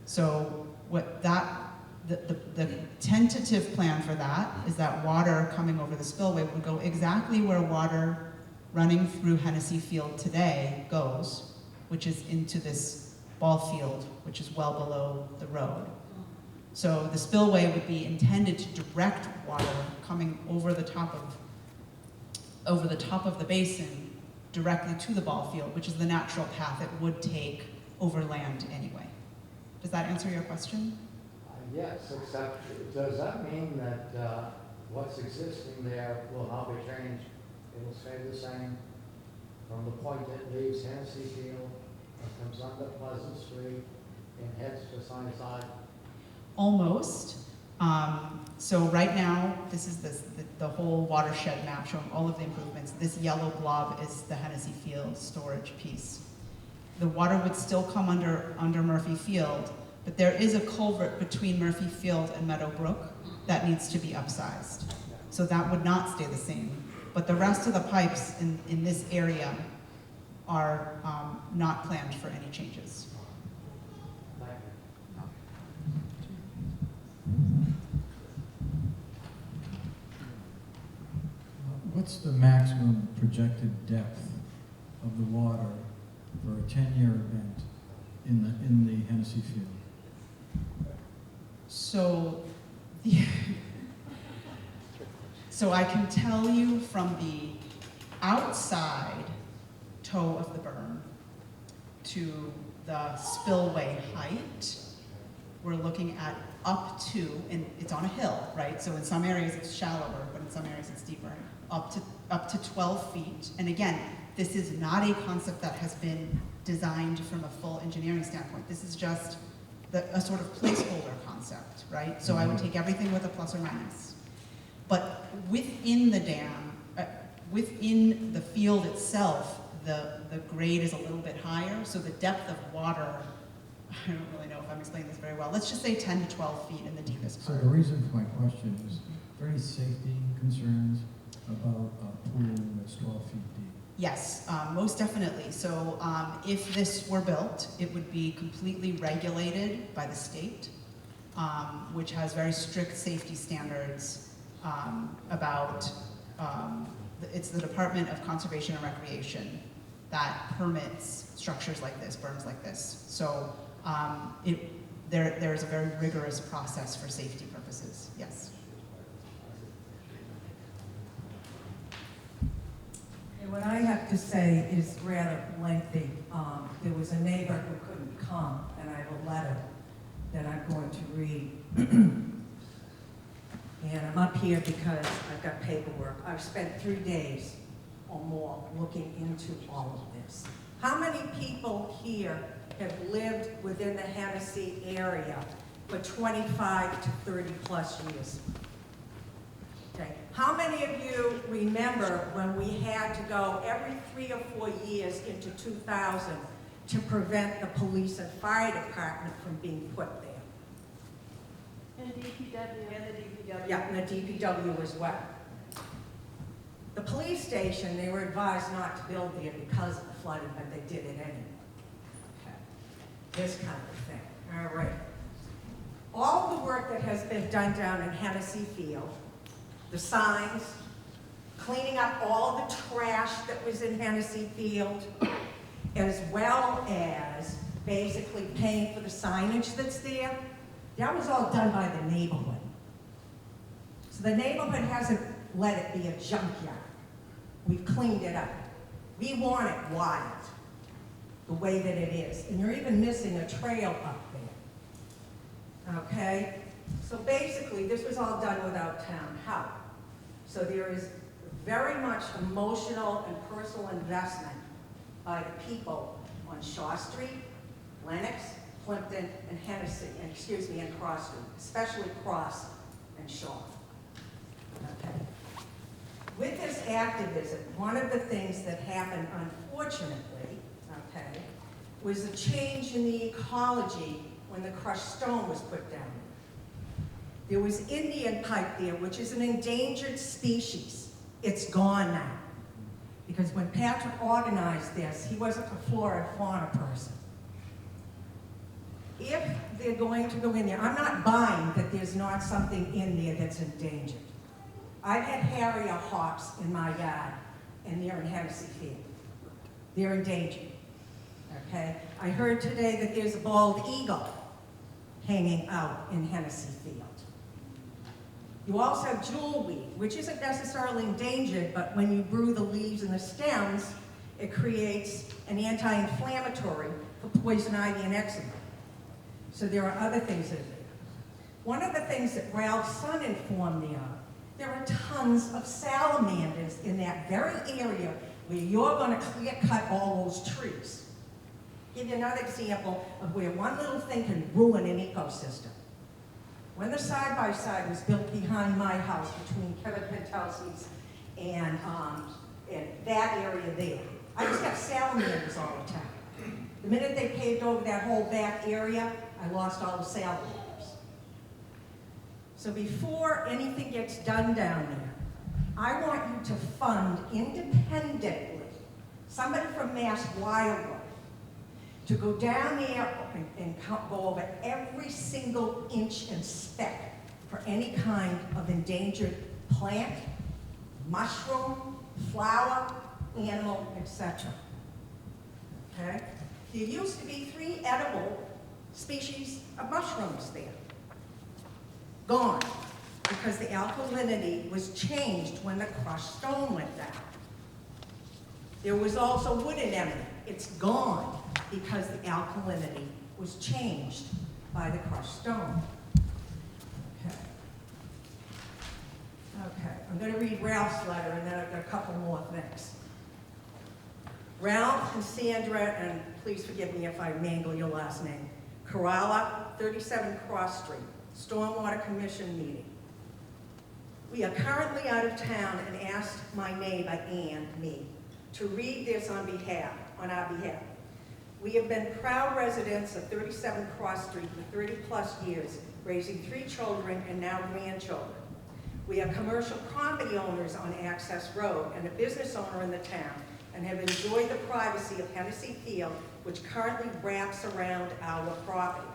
S4: So the tentative plan for that is that water coming over the spillway would go exactly where water running through Hennessy Field today goes, which is into this ball field, which is well below the road. So the spillway would be intended to direct water coming over the top of the basin directly to the ball field, which is the natural path it would take over land anyway. Does that answer your question?
S8: Yes, except, does that mean that what's existing there will not be changed? It will stay the same from the point it leaves Hennessy Field and comes under Pleasant Street and heads to Sunnyside?
S4: Almost. So right now, this is the whole watershed map showing all of the improvements. This yellow blob is the Hennessy Field storage piece. The water would still come under Murphy Field, but there is a culvert between Murphy Field and Meadowbrook that needs to be upsized. So that would not stay the same. But the rest of the pipes in this area are not planned for any changes.
S8: Thank you.
S9: What's the maximum projected depth of the water for a 10-year event in the Hennessy Field?
S4: So, so I can tell you from the outside toe of the berm to the spillway height, we're looking at up to, and it's on a hill, right? So in some areas it's shallower, but in some areas it's deeper, up to 12 feet. And again, this is not a concept that has been designed from a full engineering standpoint. This is just a sort of placeholder concept, right? So I would take everything with a plus or minus. But within the dam, within the field itself, the grade is a little bit higher, so the depth of water, I don't really know if I'm explaining this very well. Let's just say 10 to 12 feet in the deepest
S9: So
S4: part.
S9: the reason for my question is, are there any safety concerns about a pool that's 12 feet deep?
S4: Yes, most definitely. So if this were built, it would be completely regulated by the state, which has very strict safety standards about, it's the Department of Conservation and Recreation that permits structures like this, berms like this. So there's a very rigorous process for safety purposes, yes.
S5: And what I have to say is rather lengthy. There was a neighbor who couldn't come, and I have a letter that I'm going to read. And I'm up here because I've got paperwork. I've spent 3 days or more looking into all of this. How many people here have lived within the Hennessy area for 25 to 30 plus years? Okay. How many of you remember when we had to go every 3 or 4 years into 2000 to prevent the police and fire department from being put there?
S10: And DPW. And the DPW.
S5: Yeah, and the DPW as well. The police station, they were advised not to build there because of the flooding, but they did it anyway. Okay. This kind of thing. All right. All the work that has been done down in Hennessy Field, the signs, cleaning up all the trash that was in Hennessy Field, as well as basically paying for the signage that's there, that was all done by the neighborhood. So the neighborhood hasn't let it be a junkyard. We've cleaned it up. We want it wild, the way that it is. And you're even missing a trail up there. Okay? So basically, this was all done without town help. So there is very much emotional and personal investment by the people on Shaw Street, Lenox, Plimpton, and Hennessy, and Cross Street, especially Cross and Shaw. Okay. With this activism, one of the things that happened, unfortunately, okay, was a change in the ecology when the crushed stone was put down. There was Indian pipe there, which is an endangered species. It's gone now. Because when Patrick organized this, he wasn't a flora and fauna person. If they're going to go in there, I'm not buying that there's not something in there that's endangered. I've had harrier hawks in my yard, and they're in Hennessy Field. They're endangered, okay? I heard today that there's a bald eagle hanging out in Hennessy Field. You also have jewelweed, which isn't necessarily endangered, but when you brew the leaves and the stems, it creates an anti-inflammatory for poison ivy and eczema. So there are other things that are there. One of the things that Ralph's son informed me of, there are tons of salamanders in that very area where you're going to clear cut all those trees. Give you another example of where one little thing can ruin an ecosystem. When the side-by-side was built behind my house between Kevin Pentelsi's and that area there, I just have salamanders all the time. The minute they paved over that whole back area, I lost all the salamanders. So before anything gets done down there, I want you to fund independently somebody from Mass Wildlife to go down there and go over every single inch and speck for any kind of endangered plant, mushroom, flower, animal, etc. Okay? There used to be 3 edible species of mushrooms there. Gone, because the alkalinity was changed when the crushed stone went down. There was also wood anemone. It's gone because the alkalinity was changed by the crushed stone. Okay. Okay, I'm going to read Ralph's letter, and then I've got a couple more things. Ralph and Sandra, and please forgive me if I mangle your last name, Kerala, 37 Cross Street, Stormwater Commission meeting. We are currently out of town and asked my neighbor, Ann, me, to read this on our behalf. We have been proud residents of 37 Cross Street for 30+ years, raising 3 children and now grandchildren. We are commercial property owners on Access Road and a business owner in the town, and have enjoyed the privacy of Hennessy Field, which currently wraps around our property.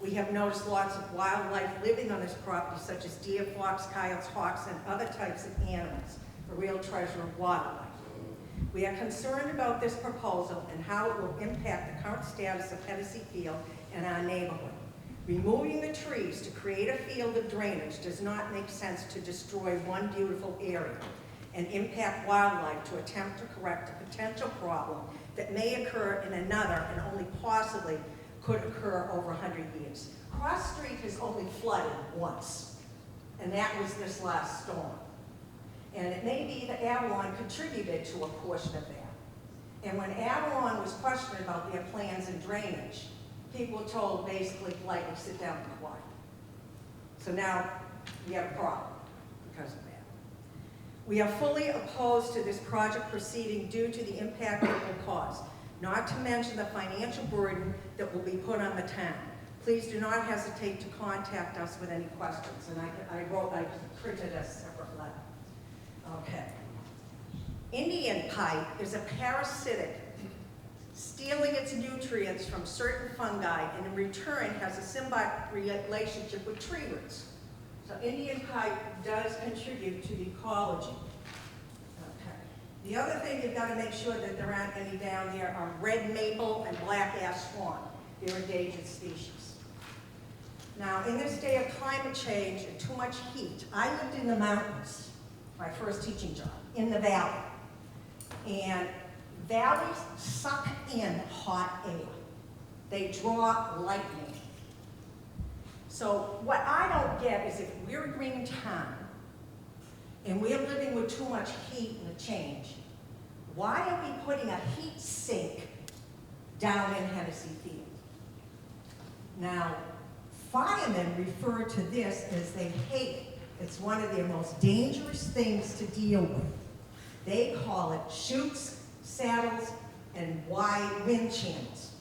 S5: We have noticed lots of wildlife living on this property, such as deer, fox, coyotes, hawks, and other types of animals, a real treasure of wildlife. We are concerned about this proposal and how it will impact the current status of Hennessy Field and our neighborhood. Removing the trees to create a field of drainage does not make sense to destroy one beautiful area and impact wildlife to attempt to correct a potential problem that may occur in another and only possibly could occur over 100 years. Cross Street has only flooded once, and that was this last storm. And it may be that Avalon contributed to a portion of that. And when Avalon was questioned about their plans and drainage, people were told basically politely, sit down and be quiet. So now we have a problem because of that. We are fully opposed to this project proceeding due to the impact it will cause, not to mention the financial burden that will be put on the town. Please do not hesitate to contact us with any questions. And I printed a separate letter. Okay. Indian pipe is a parasitic, stealing its nutrients from certain fungi, and in return has a symbiotic relationship with tree roots. So Indian pipe does contribute to the ecology. Okay. The other thing you've got to make sure that there aren't any down there are red maple and black ash swan. They're endangered species. Now, in this day of climate change and too much heat, I lived in the mountains, my first teaching job, in the valley. And valleys suck in hot air. They draw lightning. So what I don't get is if we're a green town and we're living with too much heat and the change, why are we putting a heat sink down in Hennessy Field? Now, firemen refer to this as they hate it. It's one of their most dangerous things to deal with. They call it chutes, saddles, and wide wind channels.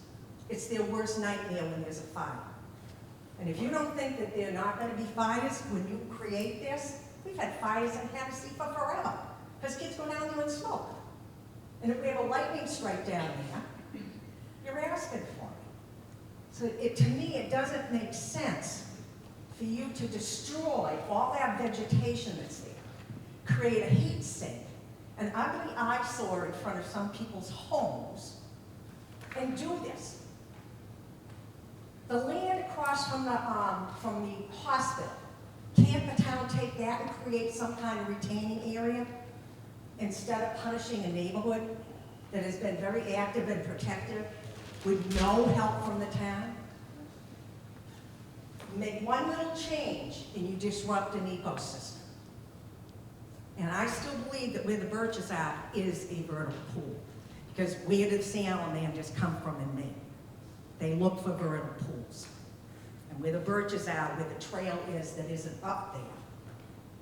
S5: It's their worst nightmare when there's a fire. And if you don't think that there are not going to be fires when you create this, we've had fires in Hennessy for forever, because kids go down there and smoke. And if we have a lightning strike down there, you're asking for it. So to me, it doesn't make sense for you to destroy all that vegetation that's there, create a heat sink, an ugly eyesore in front of some people's homes, and do this. The land across from the hospital, can't the town take that and create some kind of retaining area instead of punishing a neighborhood that has been very active and protective with no help from the town? You make one little change and you disrupt an ecosystem. And I still believe that where the birches are is a vernal pool, because where did the salamanders come from in Maine? They look for vernal pools. And where the birches are, where the trail is that isn't up there,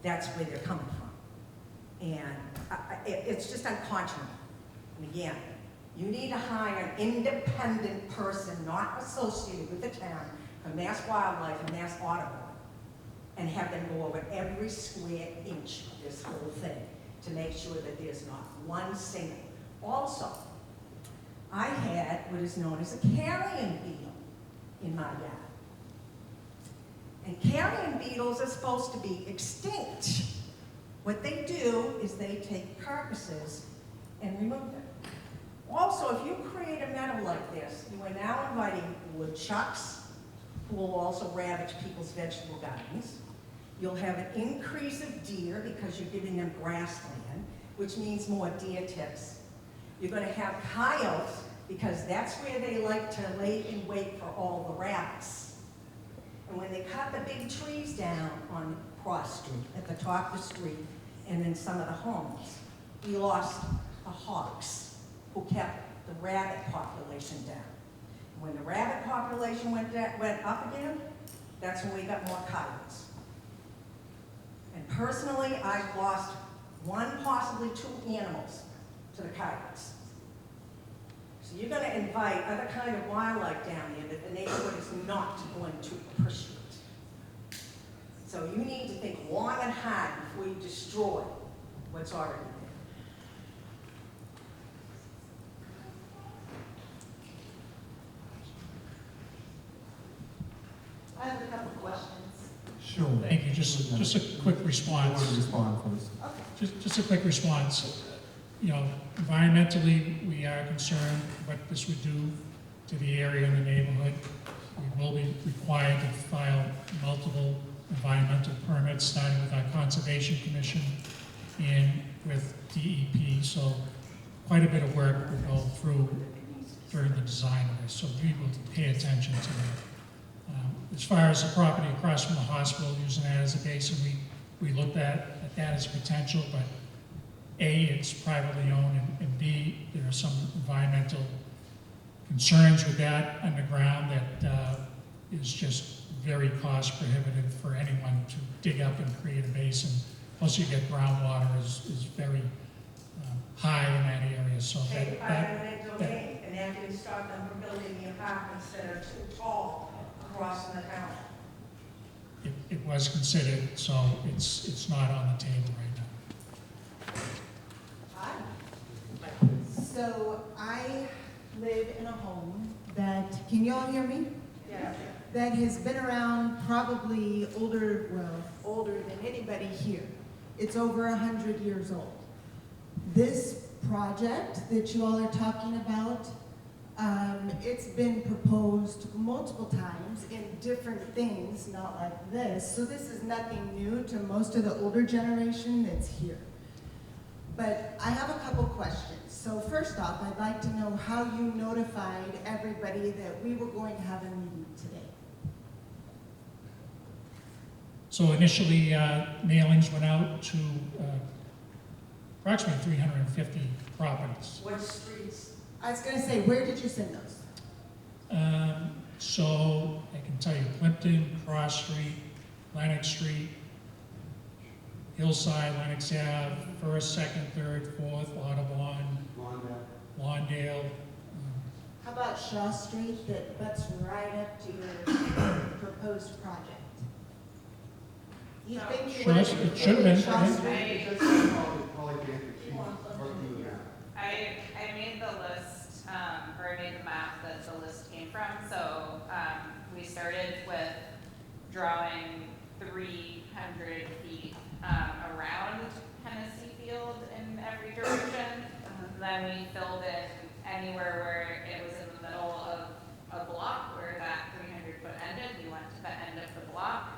S5: that's where they're coming from. And it's just unconscionable. And again, you need to hire an independent person not associated with the town for Mass Wildlife and Mass Audubon, and have them go over every square inch of this whole thing to make sure that there's not one single. Also, I had what is known as a carrion beetle in my yard. And carrion beetles are supposed to be extinct. What they do is they take carcasses and remove them. Also, if you create a meadow like this, you are now inviting woodchucks, who will also ravage people's vegetable gardens. You'll have an increase of deer because you're giving them grassland, which means more deer ticks. You're going to have coyotes because that's where they like to lay in wait for all the rabbits. And when they cut the big trees down on Cross Street, at the top of the street, and in some of the homes, we lost the hawks who kept the rabbit population down. When the rabbit population went up again, that's when we got more coyotes. And personally, I've lost one, possibly two animals to the coyotes. So you're gonna invite other kind of wildlife down here that the neighborhood is not going to appreciate. So you need to think long and hard before you destroy what's already there.
S10: I have a couple of questions.
S1: Sure.
S2: Thank you. Just a quick
S1: I
S2: response.
S1: want to respond first.
S2: Just a quick response. You know, environmentally, we are concerned what this would do to the area and the neighborhood. We will be required to file multiple environmental permits, starting with our Conservation Commission and with DEP. So quite a bit of work will go through during the design of this. So we will pay attention to that. As far as the property across from the hospital, using that as a basin, we looked at that as a potential, but A, it's privately owned, and B, there are some environmental concerns with that underground that is just very cost prohibitive for anyone to dig up and create a basin. Plus you get groundwater is very high in that area, so
S5: Take
S2: that
S5: eminent domain, and that didn't stop them from building the apartments that are too tall across the town.
S2: it was considered, so it's not on the table right now.
S4: Hi. So I live in a home that, can you all hear me?
S10: Yeah.
S4: That has been around probably older than anybody here. It's over 100 years old. This project that you all are talking about, it's been proposed multiple times in different things, not like this. So this is nothing new to most of the older generation that's here. But I have a couple questions. So first off, I'd like to know how you notified everybody that we were going to have a meeting today.
S2: So initially, mailings went out to approximately 350 properties.
S5: What streets?
S4: I was gonna say, where did you send those?
S2: So I can tell you Plimpton, Cross Street, Lenox Street, Hillside, Lenox Ave, 1st, 2nd, 3rd, 4th, Audubon, Lawndale.
S4: How about Shaw Street that butts right up to your proposed project? You think you would have
S2: It should have been,
S4: Shaw
S2: yeah.
S4: Street?
S11: I made the list, or I made the map that the list came from. So we started with drawing 300 feet around Hennessy Field in every direction. Then we filled in anywhere where it was in the middle of a block where that 300 foot ended. We went to the end of the block.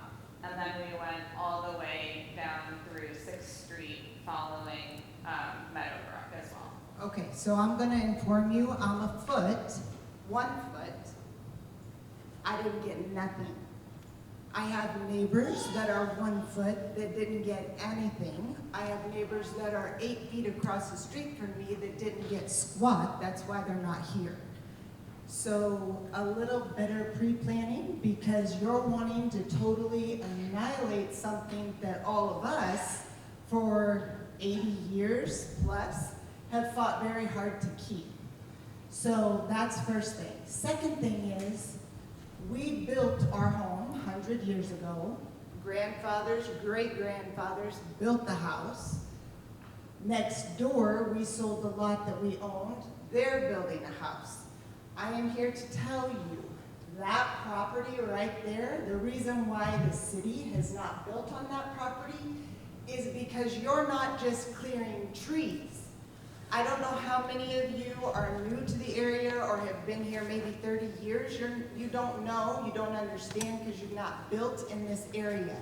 S11: And then we went all the way down through 6th Street following Meadowbrook as well.
S4: Okay, so I'm gonna inform you, I'm a foot, 1 foot. I didn't get nothing. I have neighbors that are 1 foot that didn't get anything. I have neighbors that are 8 feet across the street from me that didn't get squat. That's why they're not here. So a little better pre-planning, because you're wanting to totally annihilate something that all of us for 80 years plus have fought very hard to keep. So that's first thing. Second thing is, we built our home 100 years ago. Grandfathers, great-grandfathers built the house. Next door, we sold the lot that we owned. They're building a house. I am here to tell you, that property right there, the reason why the city has not built on that property is because you're not just clearing trees. I don't know how many of you are new to the area or have been here maybe 30 years. You don't know, you don't understand because you've not built in this area.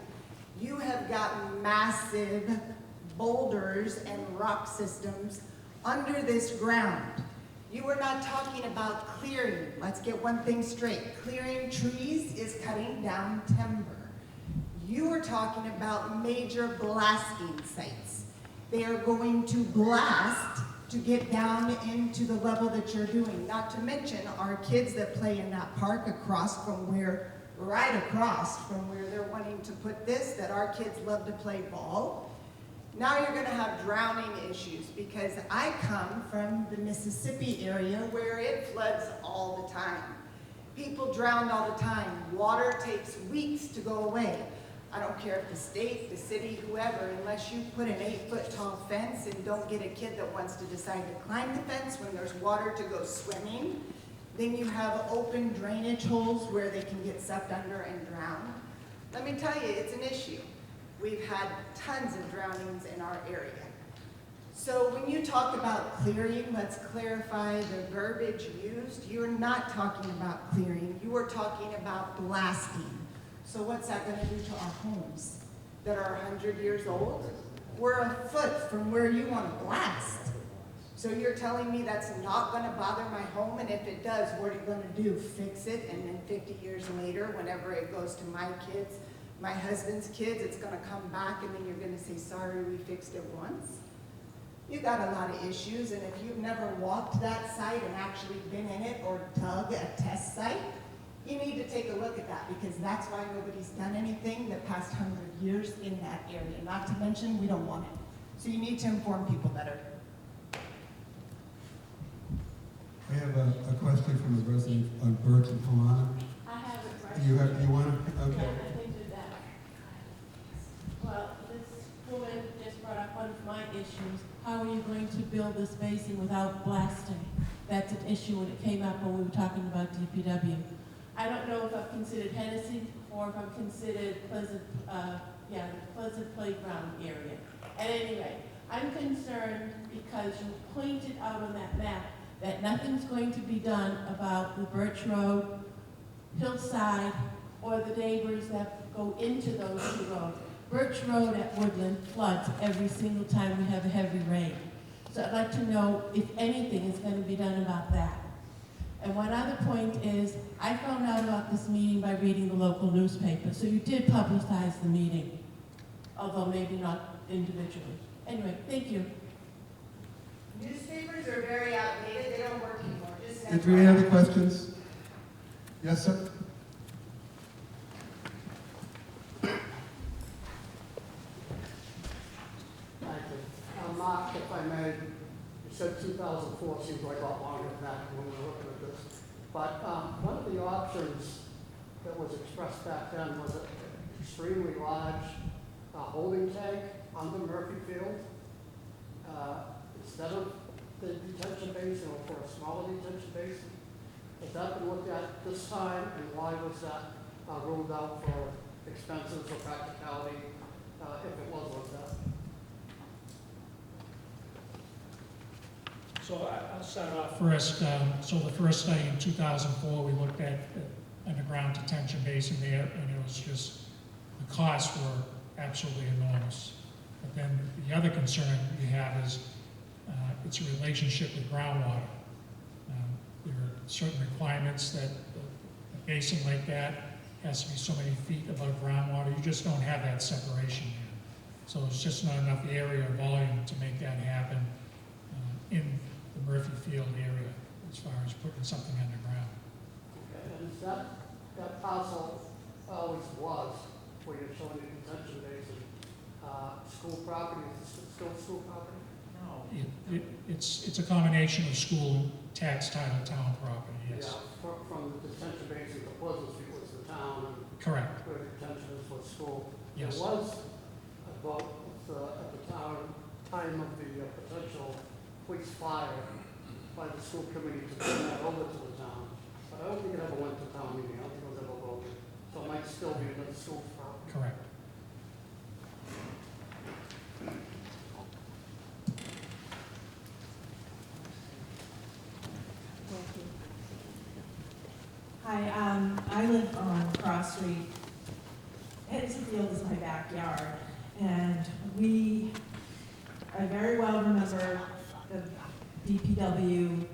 S4: You have got massive boulders and rock systems under this ground.
S10: You are not talking about clearing. Let's get one thing straight. Clearing trees is cutting down timber. You are talking about major blasting sites. They are going to blast to get down into the level that you're doing. Not to mention our kids that play in that park right across from where they're wanting to put this, that our kids love to play ball. Now you're gonna have drowning issues because I come from the Mississippi area where it floods all the time. People drown all the time. Water takes weeks to go away. I don't care if the state, the city, whoever, unless you put an 8-foot tall fence and don't get a kid that wants to decide to climb the fence when there's water to go swimming, then you have open drainage holes where they can get sucked under and drown. Let me tell you, it's an issue. We've had tons of drownings in our area. So when you talk about clearing, let's clarify the verbiage used. You're not talking about clearing, you are talking about blasting. So what's that going to do to our homes that are 100 years old? We're a foot from where you want to blast. So you're telling me that's not going to bother my home, and if it does, what are you going to do? Fix it, and then 50 years later, whenever it goes to my kids, my husband's kids, it's going to come back, and then you're going to say, sorry, we fixed it once? You got a lot of issues, and if you've never walked that site and actually been in it or dug a test site, you need to take a look at that, because that's why nobody's done anything the past 100 years in that area. Not to mention, we don't want it. So you need to inform people better.
S1: I have a question from a resident on Birch and Pomona.
S12: I have a question.
S1: You want to? Okay.
S12: Yeah, I think do that. Well, this woman just brought up one of my issues. How are you going to build this basin without blasting? That's an issue when it came up when we were talking about DPW. I don't know if I've considered Hennessy or if I've considered Pleasant, the Pleasant Playground area. At any rate, I'm concerned because you pointed out on that map that nothing's going to be done about the Birch Road, Hillside, or the neighbors that go into those two roads. Birch Road at Woodland floods every single time we have a heavy rain. So I'd like to know if anything is going to be done about that. And one other point is, I found out about this meeting by reading the local newspaper. So you did publicize the meeting, although maybe not individually. Anyway, thank you.
S10: Newspapers are very outdated. They don't work anymore. Just
S1: Do we have any questions? Yes, sir?
S13: Thank you. Mark, if I may, you said 2004 seems like a lot longer than that when we were looking at this. But one of the options that was expressed back then was an extremely large holding tank under Murphy Field. Instead of the detention basin or for a smaller detention basin. Has that been looked at this time, and why was that ruled out for expenses or practicality if it was looked at?
S2: So I'll start off first. So the first study in 2004, we looked at underground detention basin there, and it was just, the costs were absolutely enormous. But then the other concern you have is its relationship with groundwater. There are certain requirements that a basin like that has to be so many feet above groundwater. You just don't have that separation there. So there's just not enough area or volume to make that happen in the Murphy Field area as far as putting something underground.
S13: Okay, and is that parcel always was, where you're showing the detention basin, school property, is it still school property?
S2: No. It's a combination of school, tax title, town property, yes.
S13: Yeah, from the detention basin to Pleasant Street was the town, and
S2: Correct.
S13: where the detention is was school.
S2: Yes.
S13: There was a vote at the time of the potential police fire by the school committee to turn that over to the town. But I don't think it ever went to town meeting. I don't think it was ever voted. So it might still be in the school property.
S2: Correct.
S14: Hi, I live on Cross Street. Henderson Field is my backyard, and I very well remember the DPW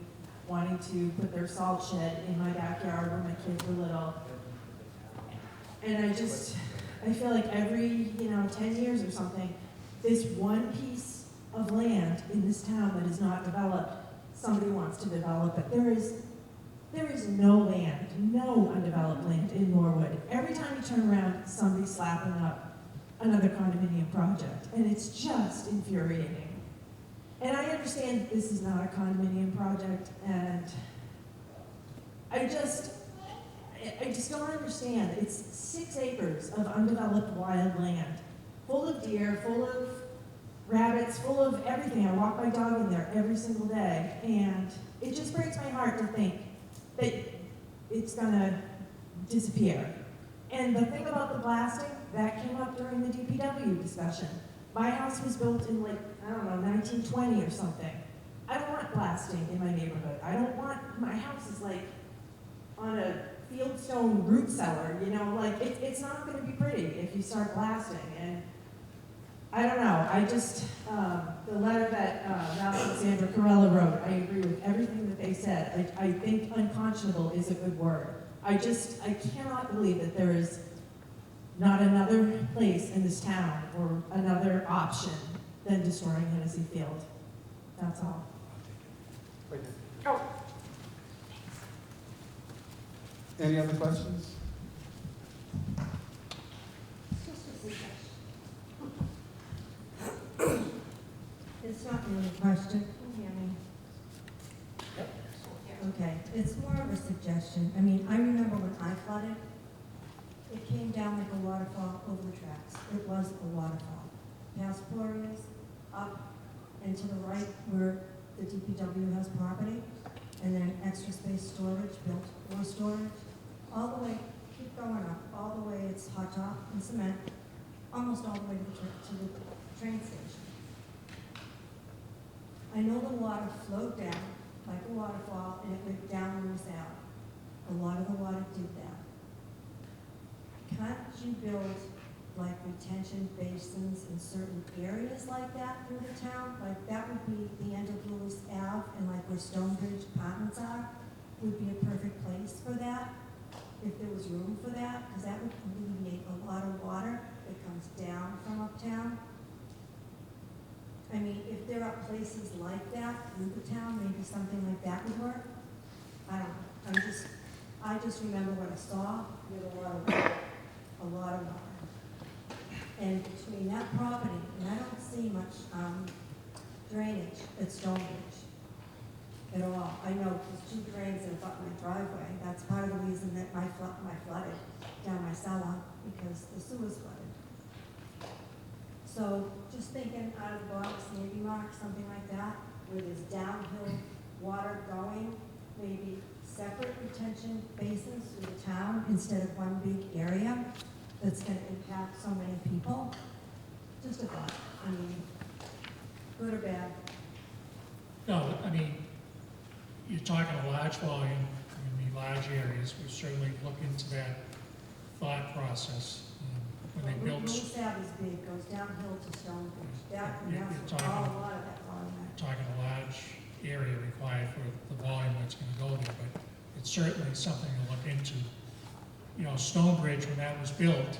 S14: wanting to put their salt shed in my backyard when my kids were little. And I feel like every, 10 years or something, this one piece of land in this town that is not developed, somebody wants to develop it. There is no land, no undeveloped land in Norwood. Every time you turn around, somebody's slapping up another condominium project, and it's just infuriating. And I understand that this is not a condominium project, and I just don't understand. It's 6 acres of undeveloped wild land, full of deer, full of rabbits, full of everything. I walk my dog in there every single day, and it just breaks my heart to think that it's gonna disappear. And the thing about the blasting, that came up during the DPW discussion. My house was built in 1920 or something. I don't want blasting in my neighborhood. I don't want, my house is on a fieldstone root cellar, it's not gonna be pretty if you start blasting. And I don't know, the letter that Val and Sandra Carella wrote, I agree with everything that they said. I think unconscionable is a good word. I cannot believe that there is not another place in this town or another option than destroying Hennessy Field. That's all.
S1: Any other questions?
S7: It's not really a question. Can you hear me? Okay, it's more of a suggestion. I mean, I remember when I flooded, it came down like a waterfall over the tracks. It was a waterfall. Past Gloria's, up and to the right where the DPW has property, and then extra space storage, built more storage, all the way, keep going up, all the way, it's hot top and cement, almost all the way to the train station. I know the water flowed down like a waterfall, and it went down Moose Alley. A lot of the water did that. Can't you build like retention basins in certain areas like that through the town? Like that would be the end of Lewis Ave, and like where Stonebridge Apartments are, would be a perfect place for that, if there was room for that, because that would alleviate a lot of water that comes down from uptown. I mean, if there are places like that through the town, maybe something like that would work. I don't know. I just remember what I saw, we had a lot of water. And between that property, and I don't see much drainage at Stonebridge at all. I know there's 2 drains that abut my driveway. That's part of the reason that my flooded down my cellar, because the sewer's flooded. So just thinking out of the box, maybe Mark, something like that, where there's downhill water going, maybe separate retention basins through the town instead of one big area that's going to impact so many people. Just a thought. I mean, good or bad.
S2: No, I mean, you're talking a large volume, the large areas. We certainly look into that thought process. When they built,
S7: Moose Ave is big, goes downhill to Stonebridge. That
S2: You're
S7: has
S2: talking-
S7: a lot of that volume.
S2: talking a large area required for the volume that's going to go there, but it's certainly something to look into. Stonebridge, when that was built,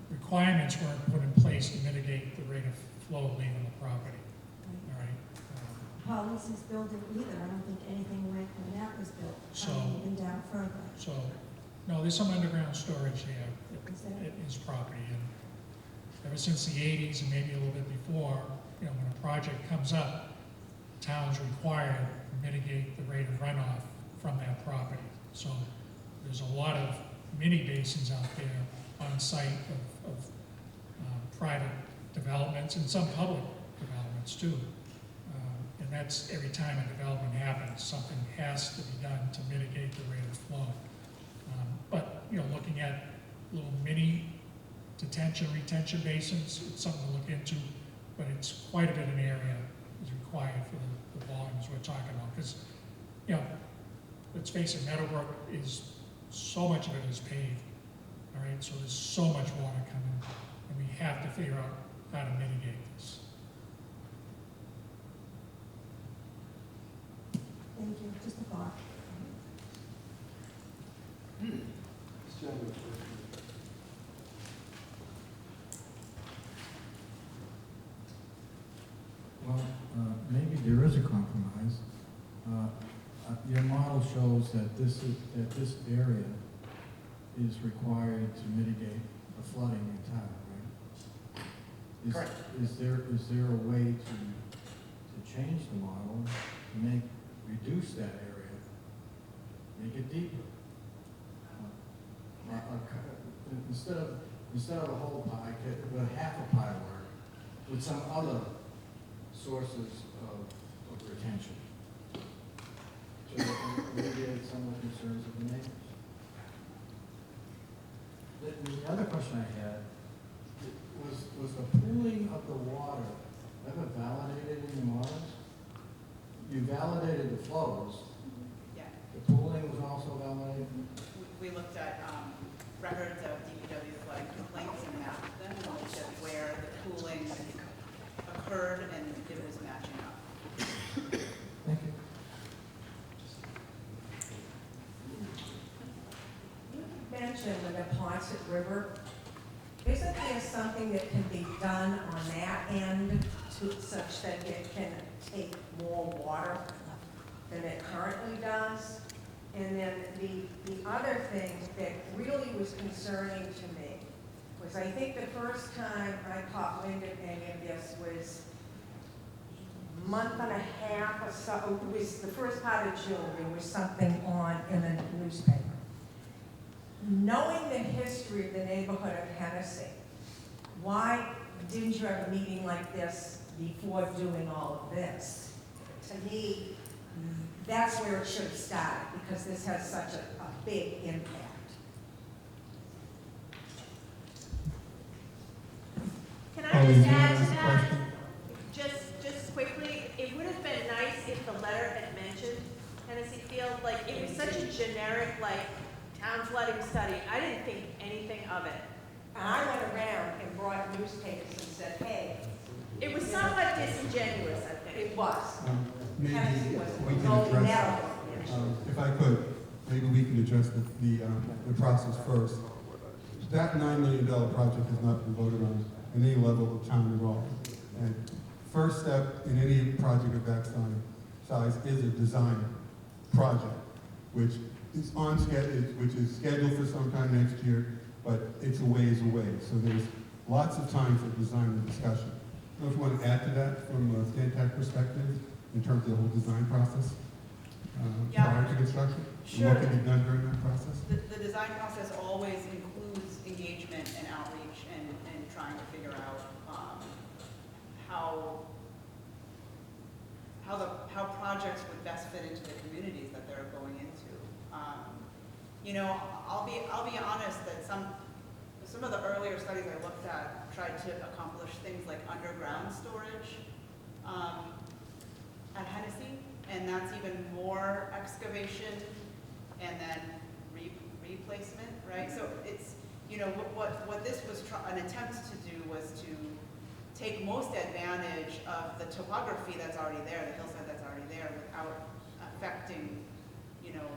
S2: requirements weren't put in place to mitigate the rate of flow leaving the property. All right.
S7: Policy's building either. I don't think anything went when that was built.
S2: So-
S7: Even down further.
S2: So, no, there's some underground storage there
S7: Is there?
S2: at his property, and ever since the 80s and maybe a little bit before, when a project comes up, towns required to mitigate the rate of runoff from that property. So there's a lot of mini basins out there on site of private developments and some public developments too. And that's every time a development happens, something has to be done to mitigate the rate of flow. But looking at little mini retention basins, it's something to look into, but it's quite a bit of an area is required for the volumes we're talking about. Because, let's face it, Meadowbrook is, so much of it is paved, all right? So there's so much water coming, and we have to figure out how to mitigate this.
S14: Thank you, just a thought.
S9: Well, maybe there is a compromise. Your model shows that this area is required to mitigate the flooding in town, right?
S5: Correct.
S9: Is there a way to change the model to reduce that area, make it deeper? Instead of a whole pie, with half a pie work, with some other sources of retention. To alleviate some of the concerns of the neighbors. The other question I had was the pooling of the water ever validated in your models? You validated the flows.
S4: Yeah.
S9: The pooling was also validated?
S4: We looked at records of DPW flooding complaints and mapped them, and looked at where the pooling occurred, and it was matching up.
S9: Thank you.
S5: You mentioned the Neponset River. Isn't there something that can be done on that end such that it can take more water than it currently does? And then the other thing that really was concerning to me was I think the first time I caught wind of any of this was a month and a half or so. It was the first part of June. There was something on in the newspaper. Knowing the history of the neighborhood of Hennessy, why didn't you have a meeting like this before doing all of this? To me, that's where it should have started, because this has such a big impact.
S15: Can
S1: Oh,
S15: I
S1: is
S15: just
S1: there
S15: add to
S1: another
S15: that?
S1: question?
S15: Just quickly, it would have been nice if the letter had mentioned Tennessee Field, like, it was such a generic, like, town flooding study, I didn't think anything of it.
S5: And I went around and brought newspapers and said, hey.
S15: It was somewhat disingenuous, I think.
S5: It was.
S1: Maybe
S5: Tennessee was
S1: we can
S5: going
S1: address,
S5: narrow.
S1: if I could, maybe we can address the process first. That $9 million project has not been voted on at any level of town at all. And first step in any project of that size is a design project, which is on schedule, which is scheduled for sometime next year, but it's a ways away. So there's lots of time for design and discussion. I don't know if you want to add to that from a Stantec perspective in terms of the whole design process prior to construction?
S4: Sure.
S1: What can be done during that process?
S4: The design process always includes engagement and outreach and trying to figure out how projects would best fit into the communities that they're going into. You know, I'll be honest that some of the earlier studies I looked at tried to accomplish things like underground storage at Hennessy, and that's even more excavation and then replacement, right? So it's, you know, what this was an attempt to do was to take most advantage of the topography that's already there, the hillside that's already there, without affecting, you know,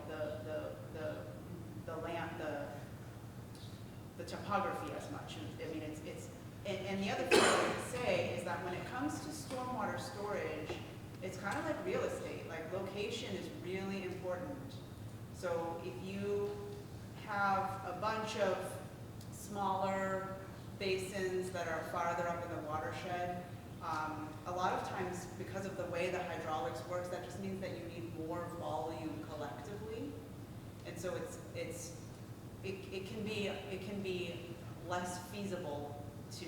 S4: the land, the topography as much. I mean, and the other thing I would say is that when it comes to stormwater storage, it's kind of like real estate. Like, location is really important. So if you have a bunch of smaller basins that are farther up in the watershed, a lot of times, because of the way the hydraulics works, that just means that you need more volume collectively. And so it can be less feasible to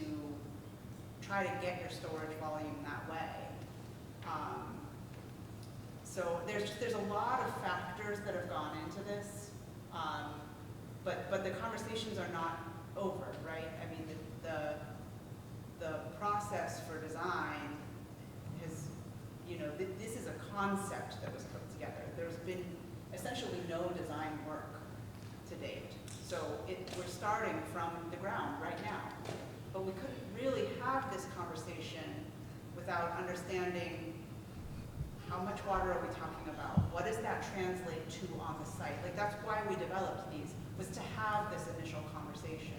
S4: try to get your storage volume that way. So there's a lot of factors that have gone into this, but the conversations are not over, right? I mean, the process for design has, you know, this is a concept that was put together. There's been essentially no design work to date. So we're starting from the ground right now. But we couldn't really have this conversation without understanding How much water are we talking about? What does that translate to on the site? Like, that's why we developed these, was to have this initial conversation.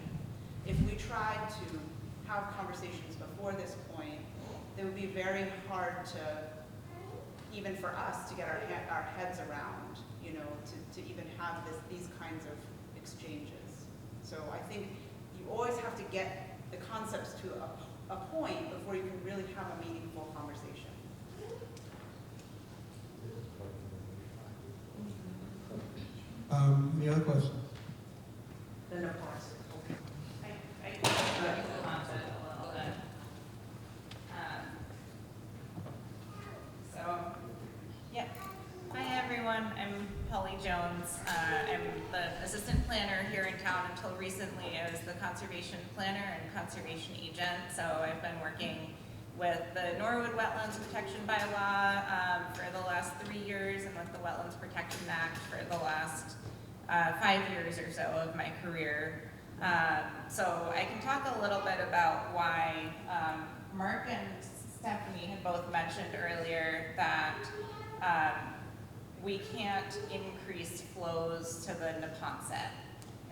S4: If we tried to have conversations before this point, it would be very hard to, even for us, to get our heads around, you know, to even have these kinds of exchanges. So I think you always have to get the concepts to a point before you can really have a meaningful conversation.
S1: Any other questions?
S5: The Napontet.
S11: I can respond to it a little bit. So, yeah. Hi everyone, I'm Polly Jones. I'm the assistant planner here in town. Until recently, I was the conservation planner and conservation agent. So I've been working with the Norwood Wetlands Protection Bylaw for the last 3 years, and with the Wetlands Protection Act for the last 5 years or so of my career. So I can talk a little bit about why Mark and Stephanie had both mentioned earlier that we can't increase flows to the Neponset,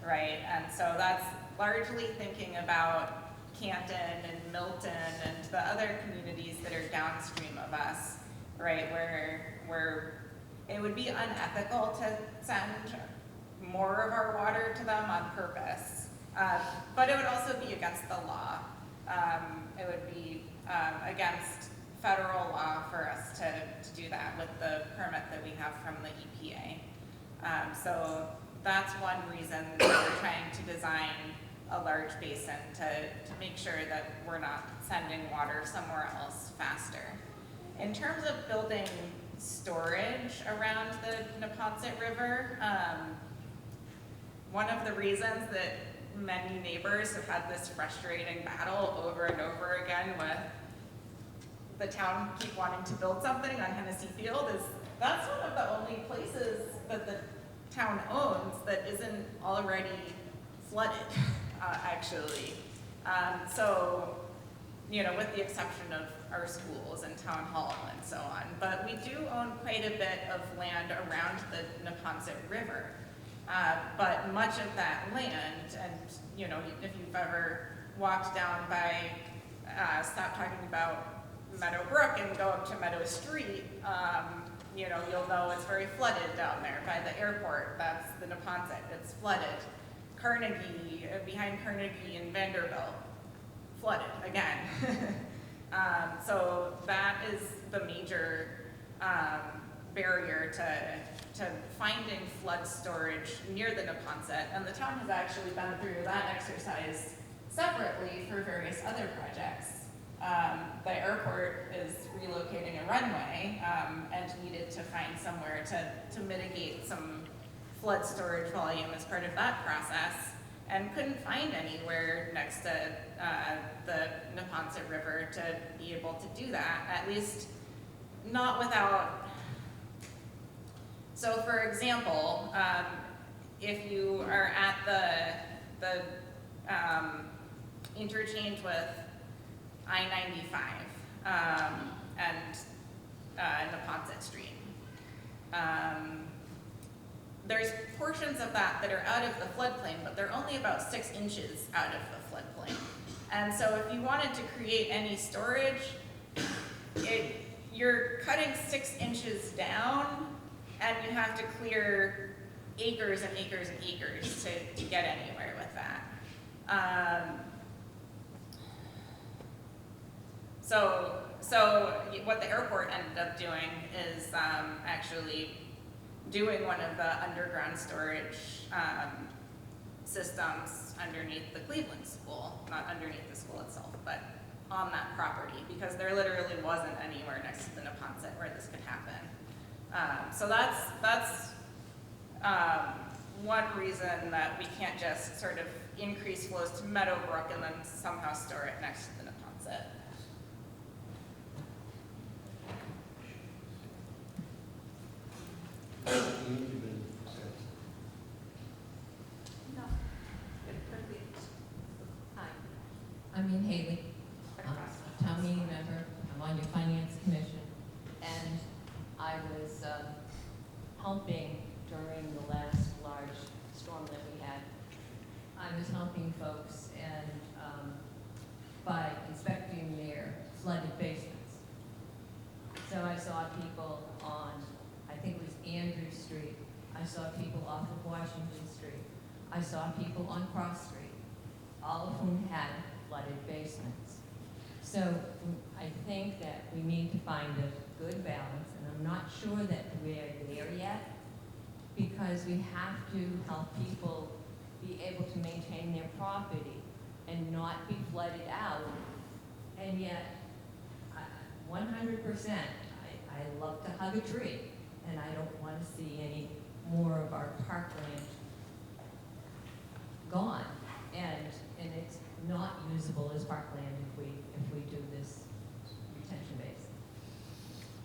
S11: right? And so that's largely thinking about Canton and Milton and the other communities that are downstream of us, right? Where it would be unethical to send more of our water to them on purpose. But it would also be against the law. It would be against federal law for us to do that with the permit that we have from the EPA. So that's one reason that we're trying to design a large basin to make sure that we're not sending water somewhere else faster. In terms of building storage around the Neponset River, one of the reasons that many neighbors have had this frustrating battle over and over again with the town keep wanting to build something on Hennessy Field is that's one of the only places that the town owns that isn't already flooded, actually. So, you know, with the exception of our schools and town hall and so on. But we do own quite a bit of land around the Neponset River. But much of that land, and you know, if you've ever walked down by, stop talking about Meadow Brook and go up to Meadow Street, you know, you'll know it's very flooded down there by the airport. That's the Neponset, it's flooded. Carnegie, behind Carnegie and Vanderbilt, flooded again. So that is the major barrier to finding flood storage near the Neponset, and the town has actually been through that exercise separately for various other projects. The airport is relocating a runway and needed to find somewhere to mitigate some flood storage volume as part of that process, and couldn't find anywhere next to the Neponset River to be able to do that, at least not without. So for example, if you are at the interchange with I-95 and Neponset Street, there's portions of that that are out of the floodplain, but they're only about 6 inches out of the floodplain. And so if you wanted to create any storage, you're cutting 6 inches down, and you have to clear acres and acres and acres to get anywhere with that. So what the airport ended up doing is actually doing one of the underground storage systems underneath the Cleveland School, not underneath the school itself, but on that property, because there literally wasn't anywhere next to the Neponset where this could happen. So that's one reason that we can't just sort of increase flows to Meadowbrook and then somehow store it next to the Neponset.
S16: No. Hi, I'm Ian Haley. I'm a town meeting member. I'm on your finance commission. And I saw people on Cross Street, all of whom had flooded basements. So I think that we need to find a good balance, and I'm not sure that we're there yet, because we have to help people be able to maintain their property and not be flooded out. And yet, 100%, I love to hug a tree, and I don't want to see any more of our parkland gone. And it's not usable as parkland if we do this retention base.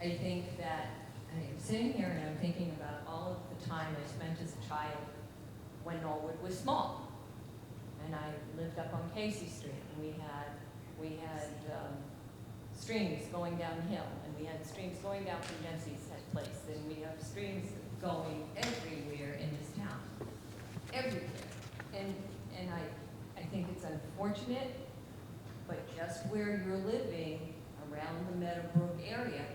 S16: I think that I'm sitting here and I'm thinking about all of the time I spent as a child when Norwood was small. And I lived up on Casey Street, and we had streams going downhill, and we had streams going down from Jency's place, and we have streams going everywhere in this town, everywhere. And I think it's unfortunate, but just where you're living, around the Meadowbrook area,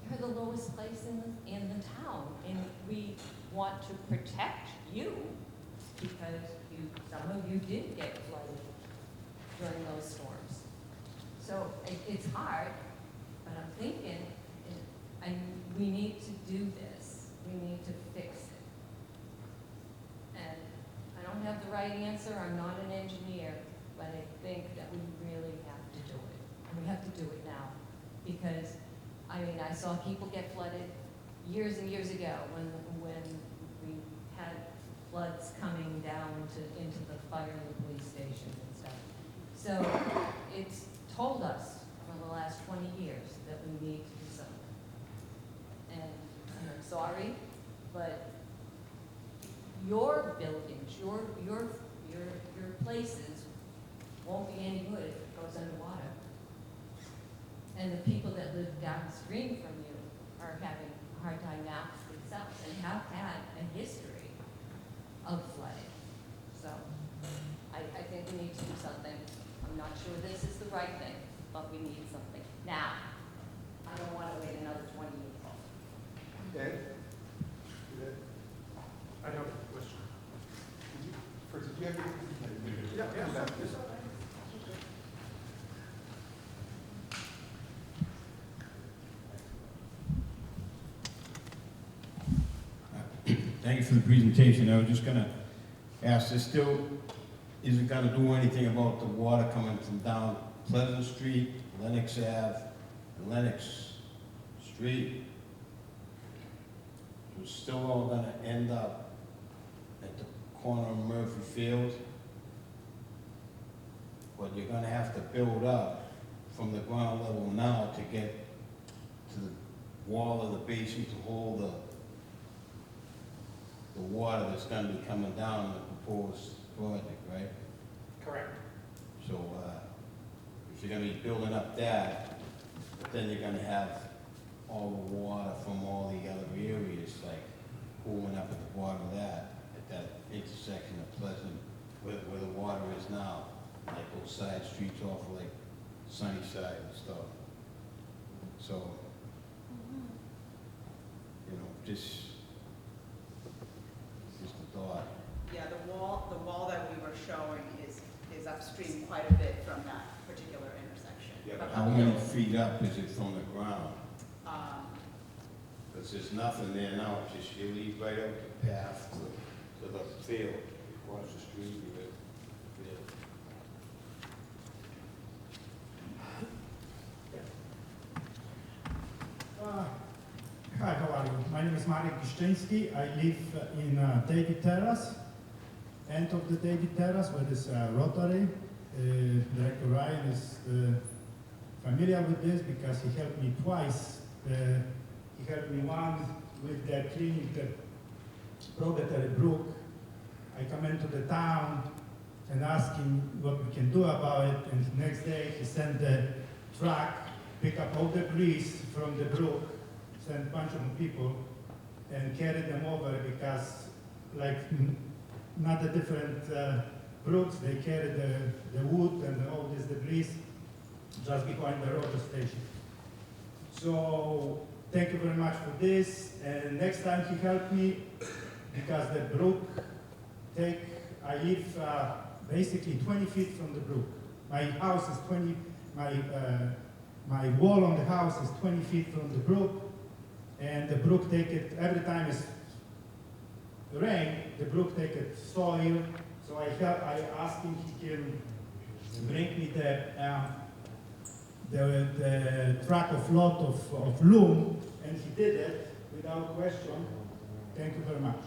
S16: you're the lowest place in the town, and we want to protect you because some of you did get flooded during those storms. So it's hard, but I'm thinking, we need to do this. We need to fix it. And I don't have the right answer. I'm not an engineer, but I think that we really have to do it. And we have to do it now. Because, I mean, I saw people get flooded years and years ago when we had floods coming down into the fire and the police station and stuff. So it's told us for the last 20 years that we need to do something. And I'm sorry, but your buildings, your places won't be any good if it goes underwater. And the people that live downstream from you are having a hard time now themselves and have had a history of flooding. So I think we need to do something. I'm not sure this is the right thing, but we need something now. I don't want to wait another 20 years.
S17: Dave? I have a question. Did you have anything? Yeah.
S18: Thank you for the presentation. I was just gonna ask, is it gonna do anything about the water coming from down Pleasant Street, Lenox Ave, and Lenox Street? It's still all gonna end up at the corner of Murphy Field, but you're gonna have to build up from the ground level now to get to the wall of the basement to hold the water that's gonna be coming down in the proposed project, right?
S17: Correct.
S18: So, if you're gonna be building up that, but then you're gonna have all the water from all the other areas, like pooling up at the bottom of that, at that intersection of Pleasant, where the water is now, like those side streets off of like Sunnyside and stuff. So, just a thought.
S4: Yeah, the wall that we were showing is upstream quite a bit from that particular intersection.
S18: Yeah, but how many feet up is it from the ground?
S4: Um,
S18: Because there's nothing there now, it's just you lead right up the path to the field, across the street, you live.
S19: Hi, how are you? My name is Marek Giszczyński. I live in David Terrace, end of the David Terrace, where there's Rotary. Director Ryan is familiar with this because he helped me twice. He helped me once with cleaning the Proprietary Brook. I come into the town and ask him what we can do about it, and the next day he sent the truck, pick up all the debris from the brook, sent a bunch of people, and carried them over because, like, not the different brooks, they carry the wood and all this debris just behind the rotor station. So, thank you very much for this, and next time he helped me because the brook take I live basically 20 feet from the brook. My house is 20, my wall on the house is 20 feet from the brook, and the brook take it, every time it's rain, the brook take it soil, so I asked him he can bring me the truck of lot of loom, and he did it without question. Thank you very much.